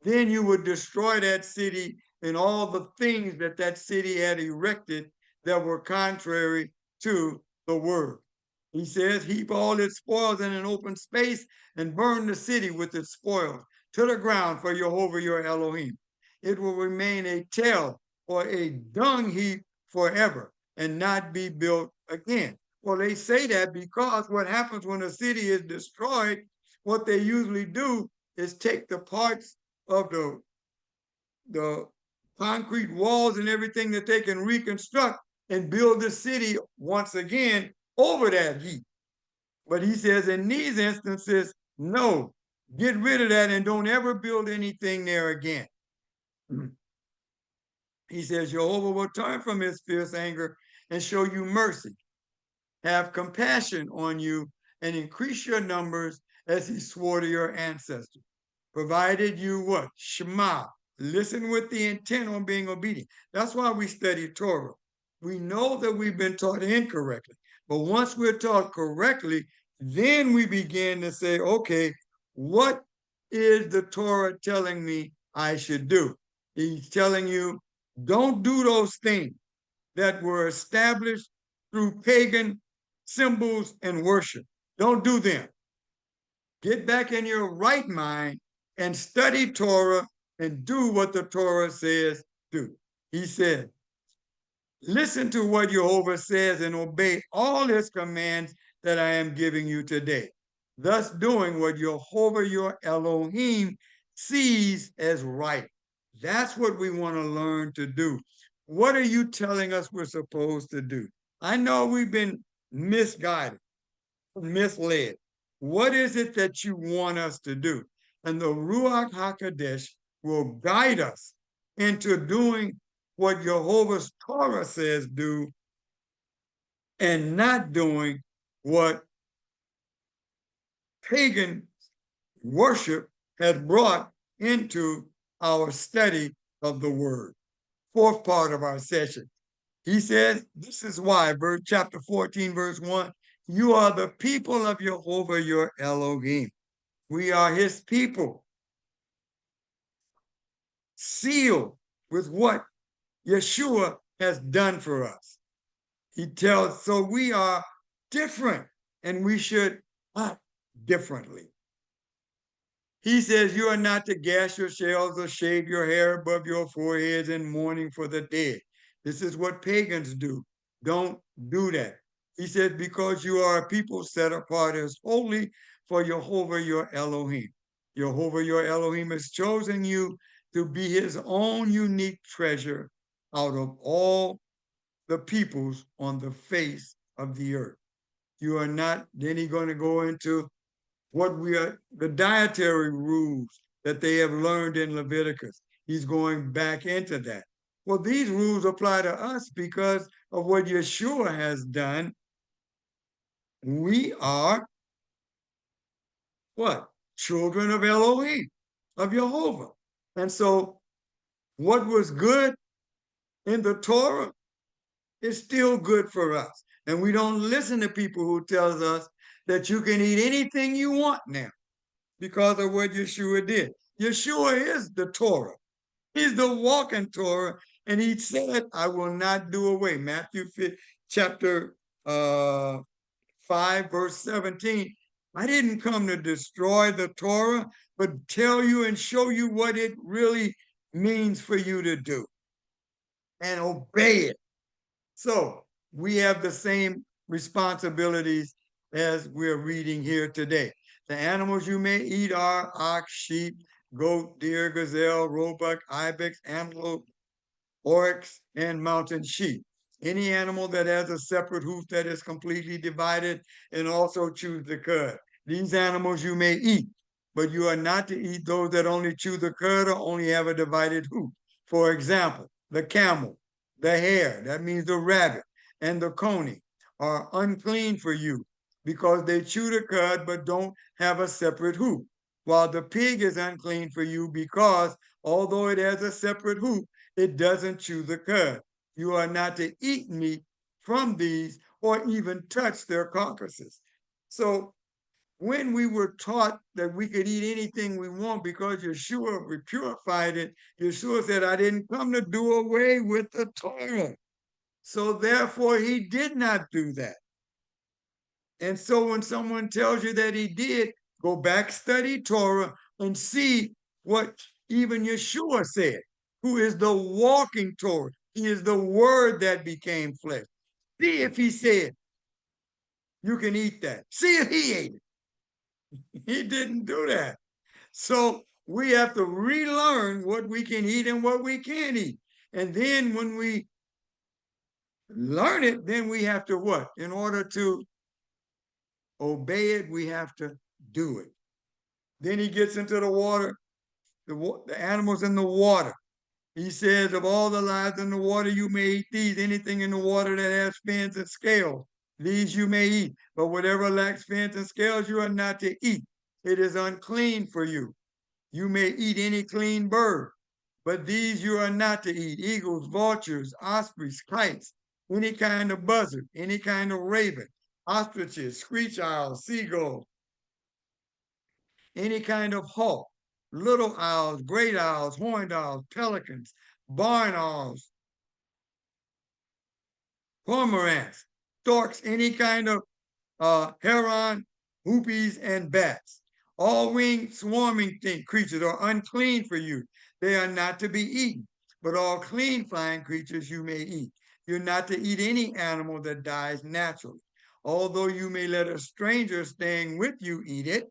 then you would destroy that city and all the things that that city had erected that were contrary to the word. He says, heap all its spoils in an open space and burn the city with its spoils to the ground for Jehovah your Elohim. It will remain a tell or a dung heap forever and not be built again. Well, they say that because what happens when a city is destroyed, what they usually do is take the parts of the concrete walls and everything that they can reconstruct and build the city once again over that heap. But he says in these instances, no, get rid of that and don't ever build anything there again. He says, Jehovah will turn from his fierce anger and show you mercy, have compassion on you, and increase your numbers as he swore to your ancestors. Provided you what? Shema. Listen with the intent on being obedient. That's why we study Torah. We know that we've been taught incorrectly. But once we're taught correctly, then we begin to say, okay, what is the Torah telling me I should do? He's telling you, don't do those things that were established through pagan symbols and worship. Don't do them. Get back in your right mind and study Torah and do what the Torah says do. He said, listen to what Jehovah says and obey all his commands that I am giving you today, thus doing what Jehovah your Elohim sees as right. That's what we want to learn to do. What are you telling us we're supposed to do? I know we've been misguided, misled. What is it that you want us to do? And the Ruach HaKodesh will guide us into doing what Jehovah's Torah says do and not doing what pagan worship has brought into our study of the word. Fourth part of our session. He says, this is why, chapter 14, verse 1, you are the people of Jehovah your Elohim. We are his people, sealed with what Yeshua has done for us. He tells, so we are different and we should act differently. He says, you are not to gash your shells or shave your hair above your foreheads in mourning for the dead. This is what pagans do. Don't do that. He says, because you are a people set apart as holy for Jehovah your Elohim. Jehovah your Elohim has chosen you to be his own unique treasure out of all the peoples on the face of the earth. You are not, then he's going to go into what we are, the dietary rules that they have learned in Leviticus. He's going back into that. Well, these rules apply to us because of what Yeshua has done. We are what? Children of Elohim, of Jehovah. And so what was good in the Torah is still good for us. And we don't listen to people who tells us that you can eat anything you want now because of what Yeshua did. Yeshua is the Torah. He's the walking Torah. And he said, I will not do away. Matthew chapter 5, verse 17. I didn't come to destroy the Torah, but tell you and show you what it really means for you to do. and obey it. So we have the same responsibilities as we're reading here today. The animals you may eat are ox, sheep, goat, deer, gazelle, roebuck, ibex, antelope, oryx, and mountain sheep. Any animal that has a separate hoof that is completely divided and also chews the cud. These animals you may eat, but you are not to eat those that only chew the cud or only have a divided hoof. For example, the camel, the hare, that means the rabbit, and the coney are unclean for you because they chew the cud but don't have a separate hoof. While the pig is unclean for you because although it has a separate hoof, it doesn't chew the cud. You are not to eat meat from these or even touch their carcasses. So when we were taught that we could eat anything we want because Yeshua purified it, Yeshua said, I didn't come to do away with the Torah. So therefore, he did not do that. And so when someone tells you that he did, go back, study Torah, and see what even Yeshua said, who is the walking Torah. He is the word that became flesh. See if he said, you can eat that. See if he ate it. He didn't do that. So we have to relearn what we can eat and what we can't eat. And then when we learn it, then we have to what? In order to obey it, we have to do it. Then he gets into the water, the animals in the water. He says, of all the lives in the water, you may eat these. Anything in the water that has fins and scales, these you may eat. But whatever lacks fins and scales, you are not to eat. It is unclean for you. You may eat any clean bird, but these you are not to eat. Eagles, vultures, ospreys, kites, any kind of buzzard, any kind of raven, ostriches, screech owls, seagulls, any kind of hawk, little owls, great owls, horned owls, pelicans, barn owls, cormorants, storks, any kind of heron, hoopies, and bats. All winged swarming creatures are unclean for you. They are not to be eaten, but all clean flying creatures you may eat. You're not to eat any animal that dies naturally. Although you may let a stranger staying with you eat it,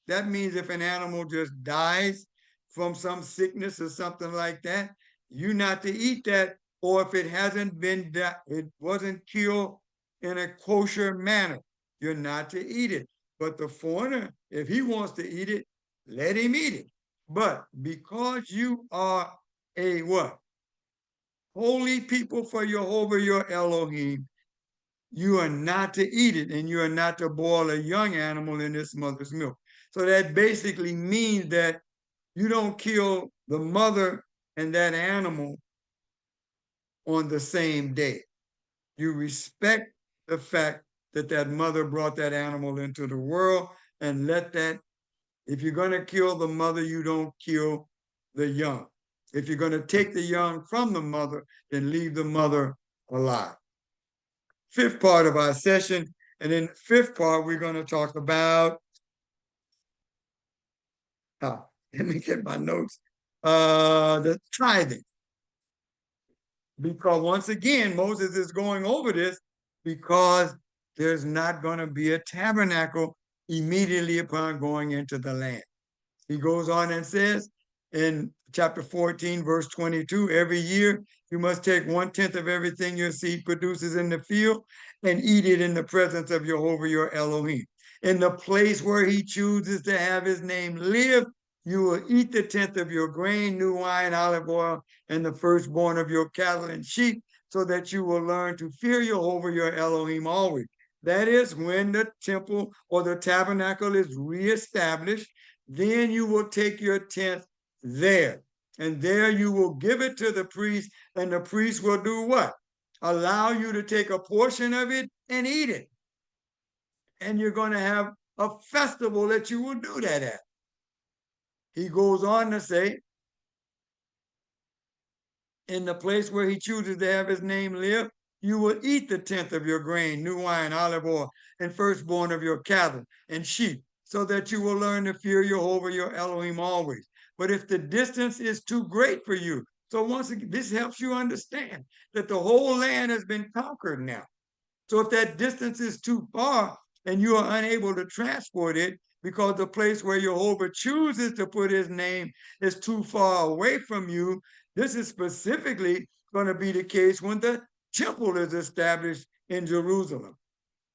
that means if an animal just dies from some sickness or something like that, you're not to eat that. Or if it hasn't been, it wasn't killed in a kosher manner, you're not to eat it. But the foreigner, if he wants to eat it, let him eat it. But because you are a what? Holy people for Jehovah your Elohim, you are not to eat it, and you are not to boil a young animal in its mother's milk. So that basically means that you don't kill the mother and that animal on the same day. You respect the fact that that mother brought that animal into the world, and let that, if you're going to kill the mother, you don't kill the young. If you're going to take the young from the mother, then leave the mother alive. Fifth part of our session. And in the fifth part, we're going to talk about, let me get my notes, the tithing. Because once again, Moses is going over this because there's not going to be a tabernacle immediately upon going into the land. He goes on and says in chapter 14, verse 22, every year you must take 1/10 of everything your seed produces in the field and eat it in the presence of Jehovah your Elohim. In the place where he chooses to have his name live, you will eat the 10th of your grain, new wine, olive oil, and the firstborn of your cattle and sheep, so that you will learn to fear Jehovah your Elohim always. That is, when the temple or the tabernacle is reestablished, then you will take your 10th there. And there you will give it to the priest, and the priest will do what? Allow you to take a portion of it and eat it. And you're going to have a festival that you will do that at. He goes on to say, in the place where he chooses to have his name live, you will eat the 10th of your grain, new wine, olive oil, and firstborn of your cattle and sheep, so that you will learn to fear Jehovah your Elohim always. But if the distance is too great for you So once again, this helps you understand that the whole land has been conquered now. So if that distance is too far and you are unable to transport it because the place where Jehovah chooses to put his name is too far away from you, this is specifically going to be the case when the temple is established in Jerusalem.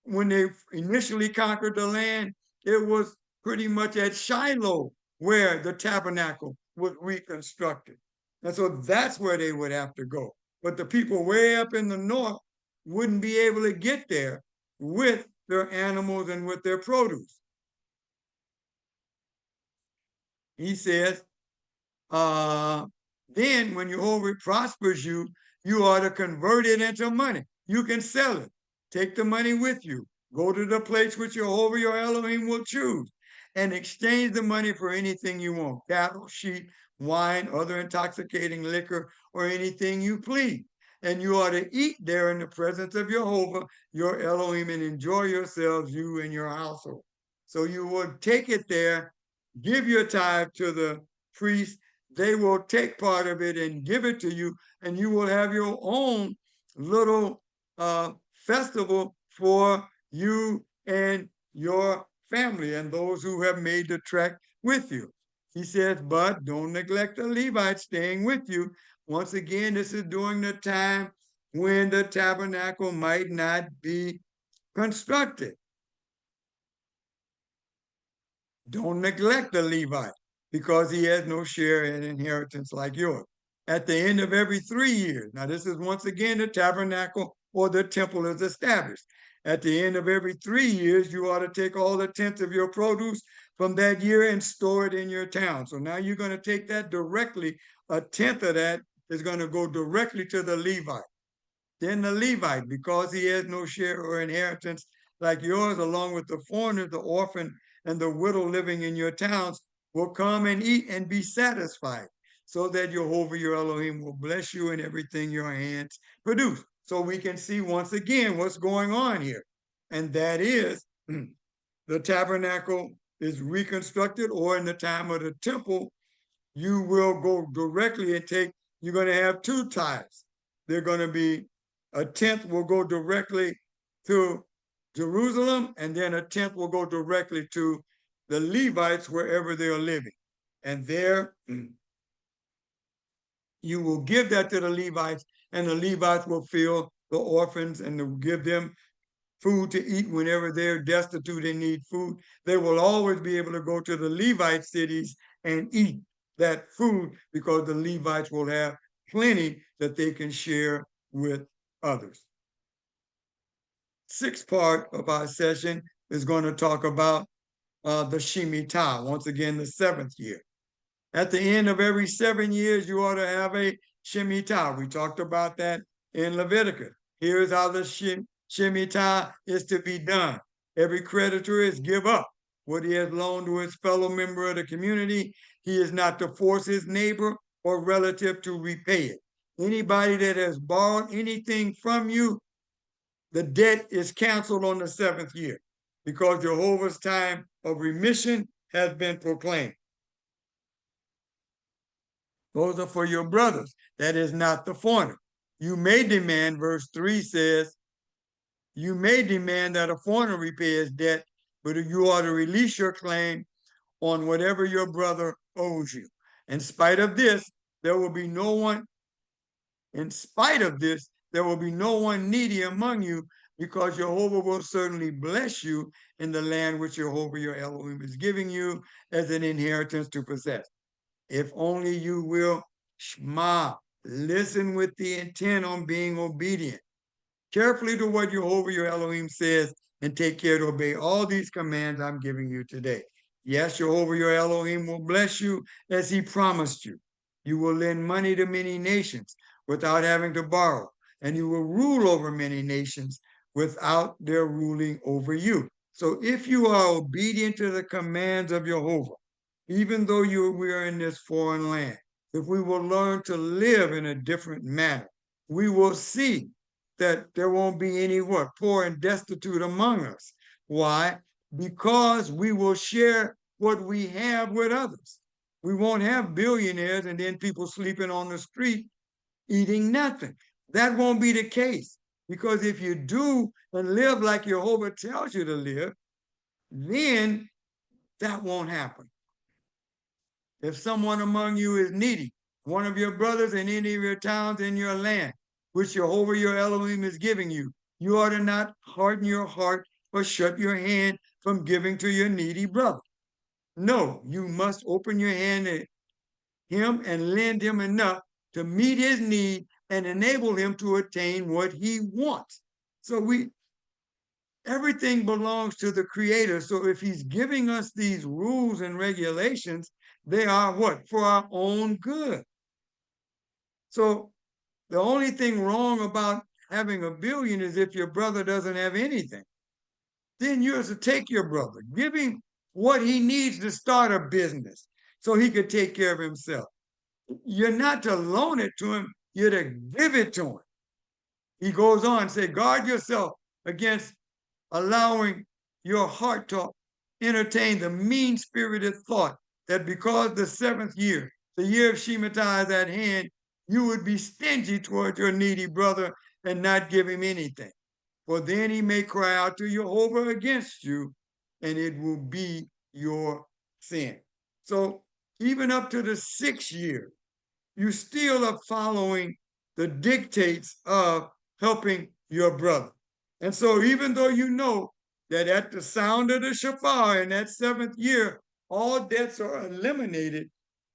When they initially conquered the land, it was pretty much at Shiloh where the tabernacle was reconstructed. And so that's where they would have to go. But the people way up in the north wouldn't be able to get there with their animals and with their produce. He says, then when Jehovah prospers you, you are to convert it into money. You can sell it. Take the money with you. Go to the place which Jehovah your Elohim will choose and exchange the money for anything you want, cattle, sheep, wine, other intoxicating liquor, or anything you please. And you are to eat there in the presence of Jehovah your Elohim and enjoy yourselves, you and your household. So you would take it there, give your tithe to the priest. They will take part of it and give it to you, and you will have your own little festival for you and your family and those who have made the trek with you. He says, but don't neglect the Levites staying with you. Once again, this is during the time when the tabernacle might not be constructed. Don't neglect the Levite because he has no share in inheritance like yours. At the end of every 3 years, now this is once again the tabernacle or the temple is established. At the end of every 3 years, you ought to take all the tenths of your produce from that year and store it in your town. So now you're going to take that directly. A tenth of that is going to go directly to the Levite. Then the Levite, because he has no share or inheritance like yours, along with the foreigner, the orphan, and the widow living in your towns, will come and eat and be satisfied, so that Jehovah your Elohim will bless you in everything your hands produce. So we can see once again what's going on here. And that is the tabernacle is reconstructed, or in the time of the temple, you will go directly and take, you're going to have two tithes. They're going to be a tenth will go directly to Jerusalem, and then a tenth will go directly to the Levites wherever they're living. And there you will give that to the Levites, and the Levites will fill the orphans and give them food to eat whenever they're destitute and need food. They will always be able to go to the Levite cities and eat that food because the Levites will have plenty that they can share with others. Sixth part of our session is going to talk about the Shemitah, once again, the 7th year. At the end of every 7 years, you ought to have a Shemitah. We talked about that in Leviticus. Here's how the Shemitah is to be done. Every creditor is give up what he has loaned to his fellow member of the community. He is not to force his neighbor or relative to repay it. Anybody that has borrowed anything from you, the debt is canceled on the 7th year because Jehovah's time of remission has been proclaimed. Those are for your brothers. That is not the foreigner. You may demand, verse 3 says, you may demand that a foreigner repay his debt, but you ought to release your claim on whatever your brother owes you. In spite of this, there will be no one, in spite of this, there will be no one needy among you, because Jehovah will certainly bless you in the land which Jehovah your Elohim is giving you as an inheritance to possess. If only you will shema, listen with the intent on being obedient carefully to what Jehovah your Elohim says, and take care to obey all these commands I'm giving you today. Yes, Jehovah your Elohim will bless you as he promised you. You will lend money to many nations without having to borrow, and you will rule over many nations without their ruling over you. So if you are obedient to the commands of Jehovah, even though we are in this foreign land, if we will learn to live in a different manner, we will see that there won't be any poor and destitute among us. Why? Because we will share what we have with others. We won't have billionaires and then people sleeping on the street eating nothing. That won't be the case. Because if you do and live like Jehovah tells you to live, then that won't happen. If someone among you is needy, one of your brothers in any of your towns in your land, which Jehovah your Elohim is giving you, you ought to not harden your heart or shut your hand from giving to your needy brother. No, you must open your hand to him and lend him enough to meet his need and enable him to attain what he wants. So everything belongs to the Creator. So if he's giving us these rules and regulations, they are what? For our own good. So the only thing wrong about having a billion is if your brother doesn't have anything. Then you're to take your brother, give him what he needs to start a business so he could take care of himself. You're not to loan it to him, you're to give it to him. He goes on and say, guard yourself against allowing your heart to entertain the mean-spirited thought that because the seventh year, the year of Shemitah is at hand, you would be stingy toward your needy brother and not give him anything. For then he may cry out to Jehovah against you, and it will be your sin. So even up to the 6th year, you still are following the dictates of helping your brother. And so even though you know that at the sound of the shofar in that 7th year, all debts are eliminated,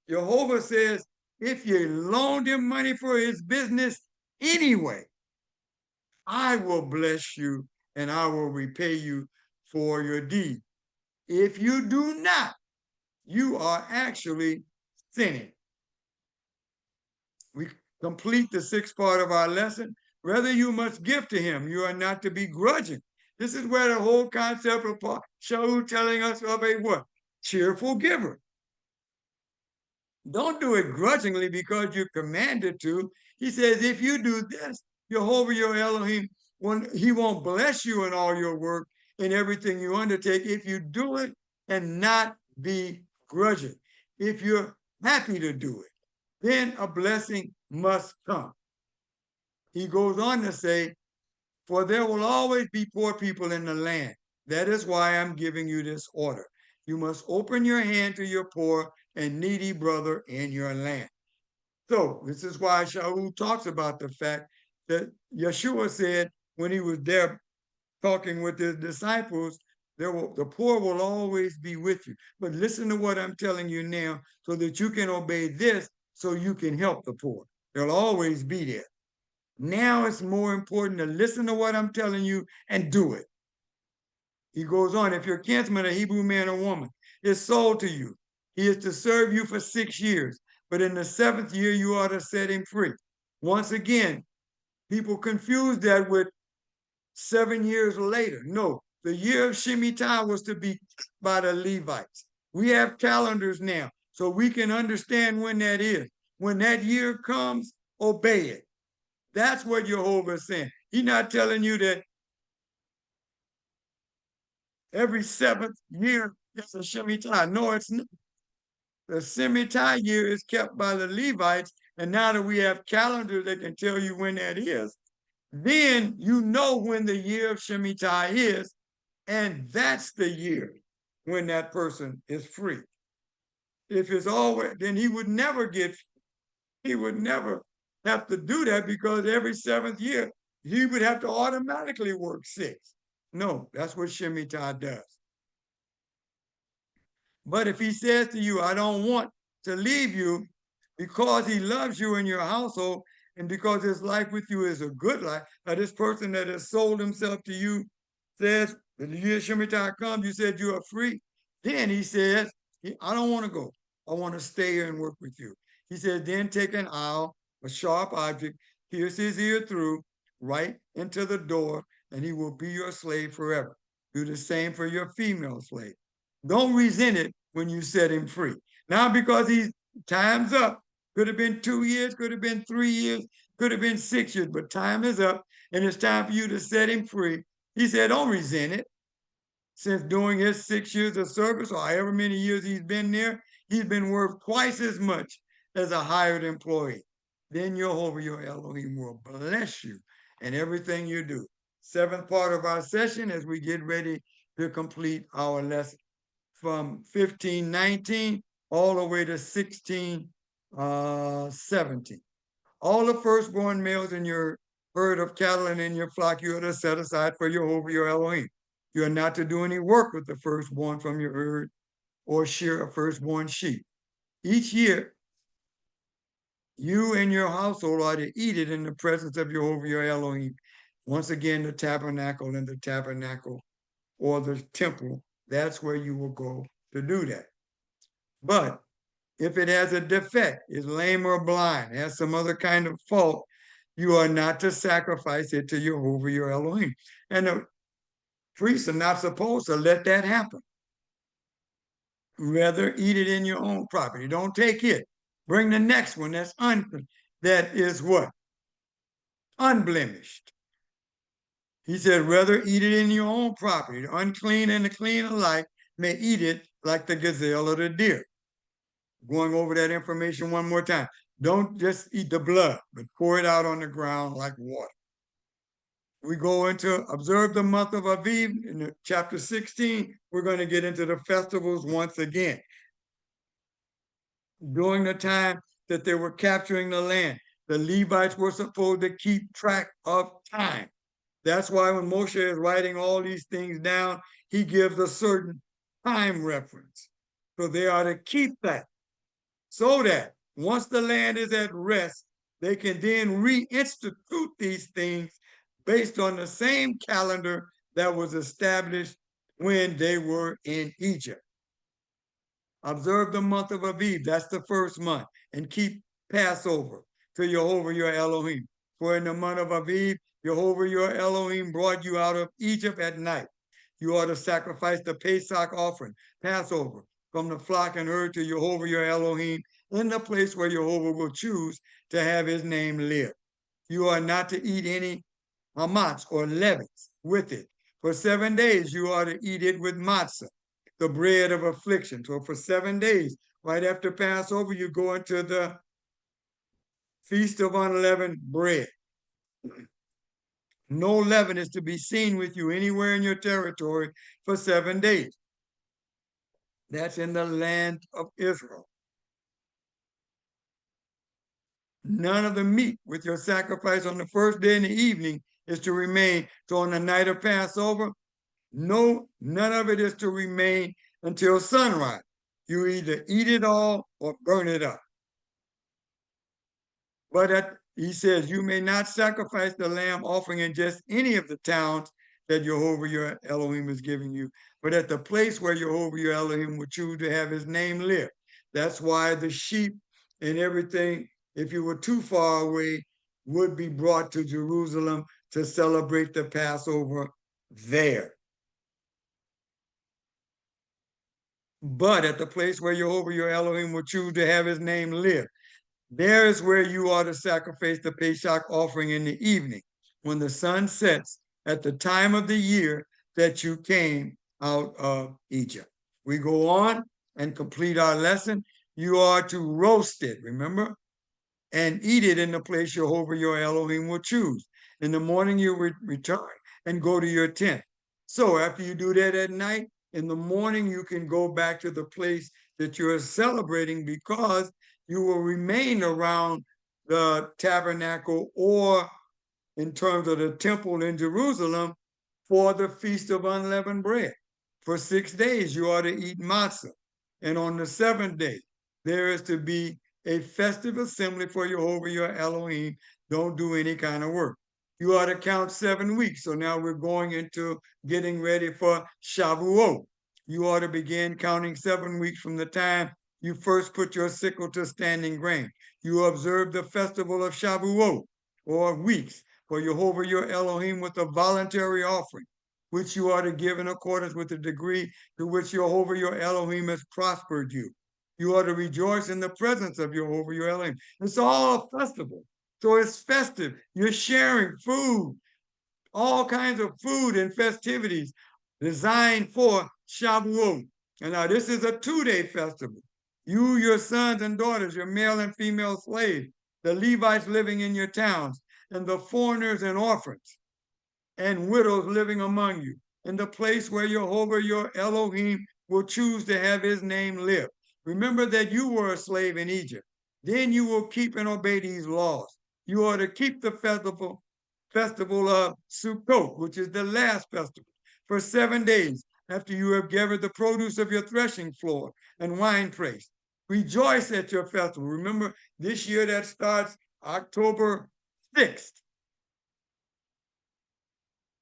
Jehovah says, if you loaned him money for his business anyway, I will bless you and I will repay you for your deed. If you do not, you are actually sinning. We complete the 6th part of our lesson. Rather, you must give to him. You are not to be grudging. This is where the whole concept of Shaul telling us of a what? Cheerful giver. Don't do it grudgingly because you're commanded to. He says, if you do this, Jehovah your Elohim, he won't bless you in all your work and everything you undertake if you do it and not be grudging. If you're happy to do it, then a blessing must come. He goes on to say, for there will always be poor people in the land. That is why I'm giving you this order. You must open your hand to your poor and needy brother in your land. So this is why Shaul talks about the fact that Yeshua said when he was there talking with his disciples, the poor will always be with you. But listen to what I'm telling you now so that you can obey this so you can help the poor. They'll always be there. Now it's more important to listen to what I'm telling you and do it. He goes on, if your kinsman, a Hebrew man or woman, is sold to you, he is to serve you for 6 years, but in the 7th year, you ought to set him free. Once again, people confuse that with 7 years later. No, the year of Shemitah was to be by the Levites. We have calendars now, so we can understand when that is. When that year comes, obey it. That's what Jehovah is saying. He's not telling you that every 7th year is a Shemitah. No, it's not. The Shemitah year is kept by the Levites, and now that we have calendars that can tell you when that is, then you know when the year of Shemitah is, and that's the year when that person is free. If it's always, then he would never have to do that because every 7th year, he would have to automatically work 6. No, that's what Shemitah does. But if he says to you, I don't want to leave you because he loves you in your household and because his life with you is a good life, now this person that has sold himself to you says, the year Shemitah comes, you said you are free. Then he says, I don't want to go. I want to stay here and work with you. He said, then take an awl, a sharp object, pierce his ear through, right into the door, and he will be your slave forever. Do the same for your female slave. Don't resent it when you set him free. Now, because he's time's up, could have been 2 years, could have been 3 years, could have been 6 years, but time is up, and it's time for you to set him free. He said, don't resent it. Since doing his 6 years of service, or however many years he's been there, he's been worth twice as much as a hired employee. Then Jehovah your Elohim will bless you in everything you do. Seventh part of our session as we get ready to complete our lesson from 15:19 all the way to 16:17. All the firstborn males in your herd of cattle and in your flock you are to set aside for Jehovah your Elohim. You are not to do any work with the firstborn from your herd or shear a firstborn sheep. Each year, you and your household are to eat it in the presence of Jehovah your Elohim. Once again, the tabernacle and the tabernacle or the temple, that's where you will go to do that. But if it has a defect, is lame or blind, has some other kind of fault, you are not to sacrifice it to Jehovah your Elohim. And the priests are not supposed to let that happen. Rather, eat it in your own property. Don't take it. Bring the next one that's that is what? Unblemished. He said, rather eat it in your own property. The unclean and the clean alike may eat it like the gazelle or the deer. Going over that information one more time. Don't just eat the blood, but pour it out on the ground like water. We go into observe the month of Aviv in chapter 16. We're going to get into the festivals once again. During the time that they were capturing the land, the Levites were supposed to keep track of time. That's why when Moshe is writing all these things down, he gives a certain time reference. So they are to keep that so that once the land is at rest, they can then reinstitute these things based on the same calendar that was established when they were in Egypt. Observe the month of Aviv, that's the first month, and keep Passover to Jehovah your Elohim. For in the month of Aviv, Jehovah your Elohim brought you out of Egypt at night. You are to sacrifice the Pesach offering, Passover, from the flock and herd to Jehovah your Elohim in the place where Jehovah will choose to have his name live. You are not to eat any hamatz or leavened with it. For 7 days you are to eat it with matzah, the bread of affliction. So for 7 days, right after Passover, you go into the Feast of Unleavened Bread. No leaven is to be seen with you anywhere in your territory for 7 days. That's in the land of Israel. None of the meat with your sacrifice on the first day in the evening is to remain. So on the night of Passover, no, none of it is to remain until sunrise. You either eat it all or burn it up. But he says, you may not sacrifice the lamb offering in just any of the towns that Jehovah your Elohim is giving you, but at the place where Jehovah your Elohim would choose to have his name live. That's why the sheep and everything, if you were too far away, would be brought to Jerusalem to celebrate the Passover there. But at the place where Jehovah your Elohim will choose to have his name live, there is where you are to sacrifice the Pesach offering in the evening, when the sun sets at the time of the year that you came out of Egypt. We go on and complete our lesson. You are to roast it, remember? And eat it in the place Jehovah your Elohim will choose. In the morning you return and go to your tent. So after you do that at night, in the morning you can go back to the place that you're celebrating, because you will remain around the tabernacle or in terms of the temple in Jerusalem for the Feast of Unleavened Bread. For 6 days you are to eat matzah. And on the 7th day, there is to be a festive assembly for Jehovah your Elohim. Don't do any kind of work. You are to count 7 weeks. So now we're going into getting ready for Shavuot. You are to begin counting 7 weeks from the time you first put your sickle to standing grain. You observe the festival of Shavuot, or weeks, for Jehovah your Elohim with a voluntary offering, which you are to give in accordance with the degree to which Jehovah your Elohim has prospered you. You are to rejoice in the presence of Jehovah your Elohim. It's all a festival. So it's festive. You're sharing food, all kinds of food and festivities. designed for Shavuot. And now this is a 2-day festival. You, your sons and daughters, your male and female slaves, the Levites living in your towns, and the foreigners and orphans and widows living among you, in the place where Jehovah your Elohim will choose to have his name live. Remember that you were a slave in Egypt. Then you will keep and obey these laws. You are to keep the festival of Sukkot, which is the last festival, for 7 days after you have gathered the produce of your threshing floor and winepress. Rejoice at your festival. Remember, this year that starts October 6th.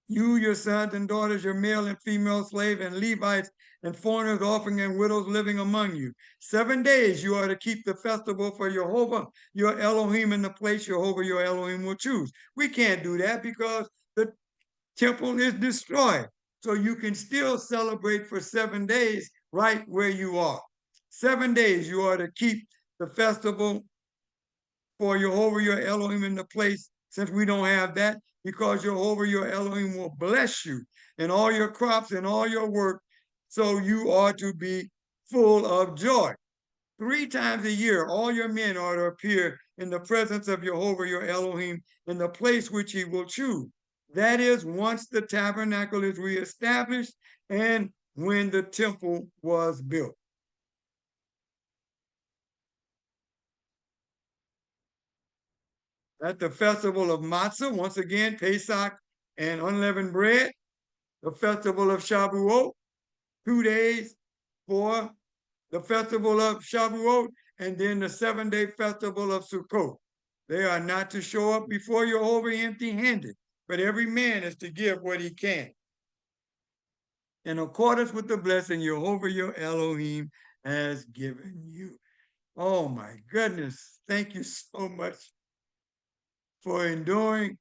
You, your sons and daughters, your male and female slaves and Levites and foreigners, orphans and widows living among you. 7 days you are to keep the festival for Jehovah, your Elohim, in the place Jehovah, your Elohim, will choose. We can't do that because the temple is destroyed. So you can still celebrate for 7 days right where you are. 7 days you are to keep the festival for Jehovah, your Elohim, in the place, since we don't have that, because Jehovah, your Elohim, will bless you in all your crops and all your work. So you are to be full of joy. 3 times a year, all your men are to appear in the presence of Jehovah, your Elohim, in the place which he will choose. That is, once the tabernacle is reestablished and when the temple was built. At the festival of Matzah, once again, Pesach and unleavened bread. The festival of Shavuot, 2 days for the festival of Shavuot, and then the 7-day festival of Sukkot. They are not to show up before Jehovah empty-handed, but every man is to give what he can, in accordance with the blessing Jehovah your Elohim has given you. Oh my goodness. Thank you so much for enduring.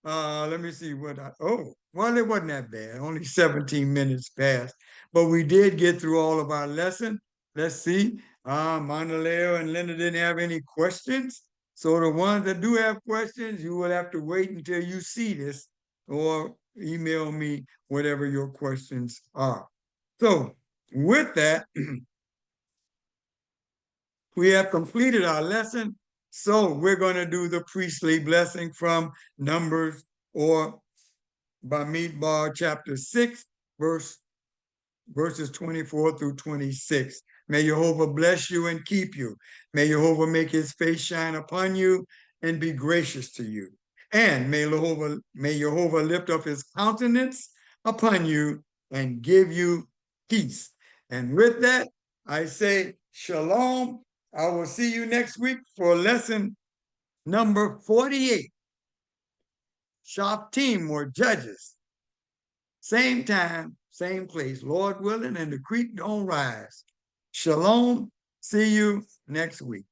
Let me see what well, it wasn't that bad. Only 17 minutes passed, but we did get through all of our lesson. Let's see. Manaleo and Linda didn't have any questions. So the ones that do have questions, you will have to wait until you see this or email me whatever your questions are. So with that, we have completed our lesson. So we're going to do the priestly blessing from Numbers or Bamidbar chapter 6, verses 24 through 26. May Jehovah bless you and keep you. May Jehovah make his face shine upon you and be gracious to you. And may Jehovah lift up his countenance upon you and give you peace. And with that, I say shalom. I will see you next week for lesson number 48. Shoftim, or judges. Same time, same place, Lord willing, and the creek don't rise. Shalom. See you next week.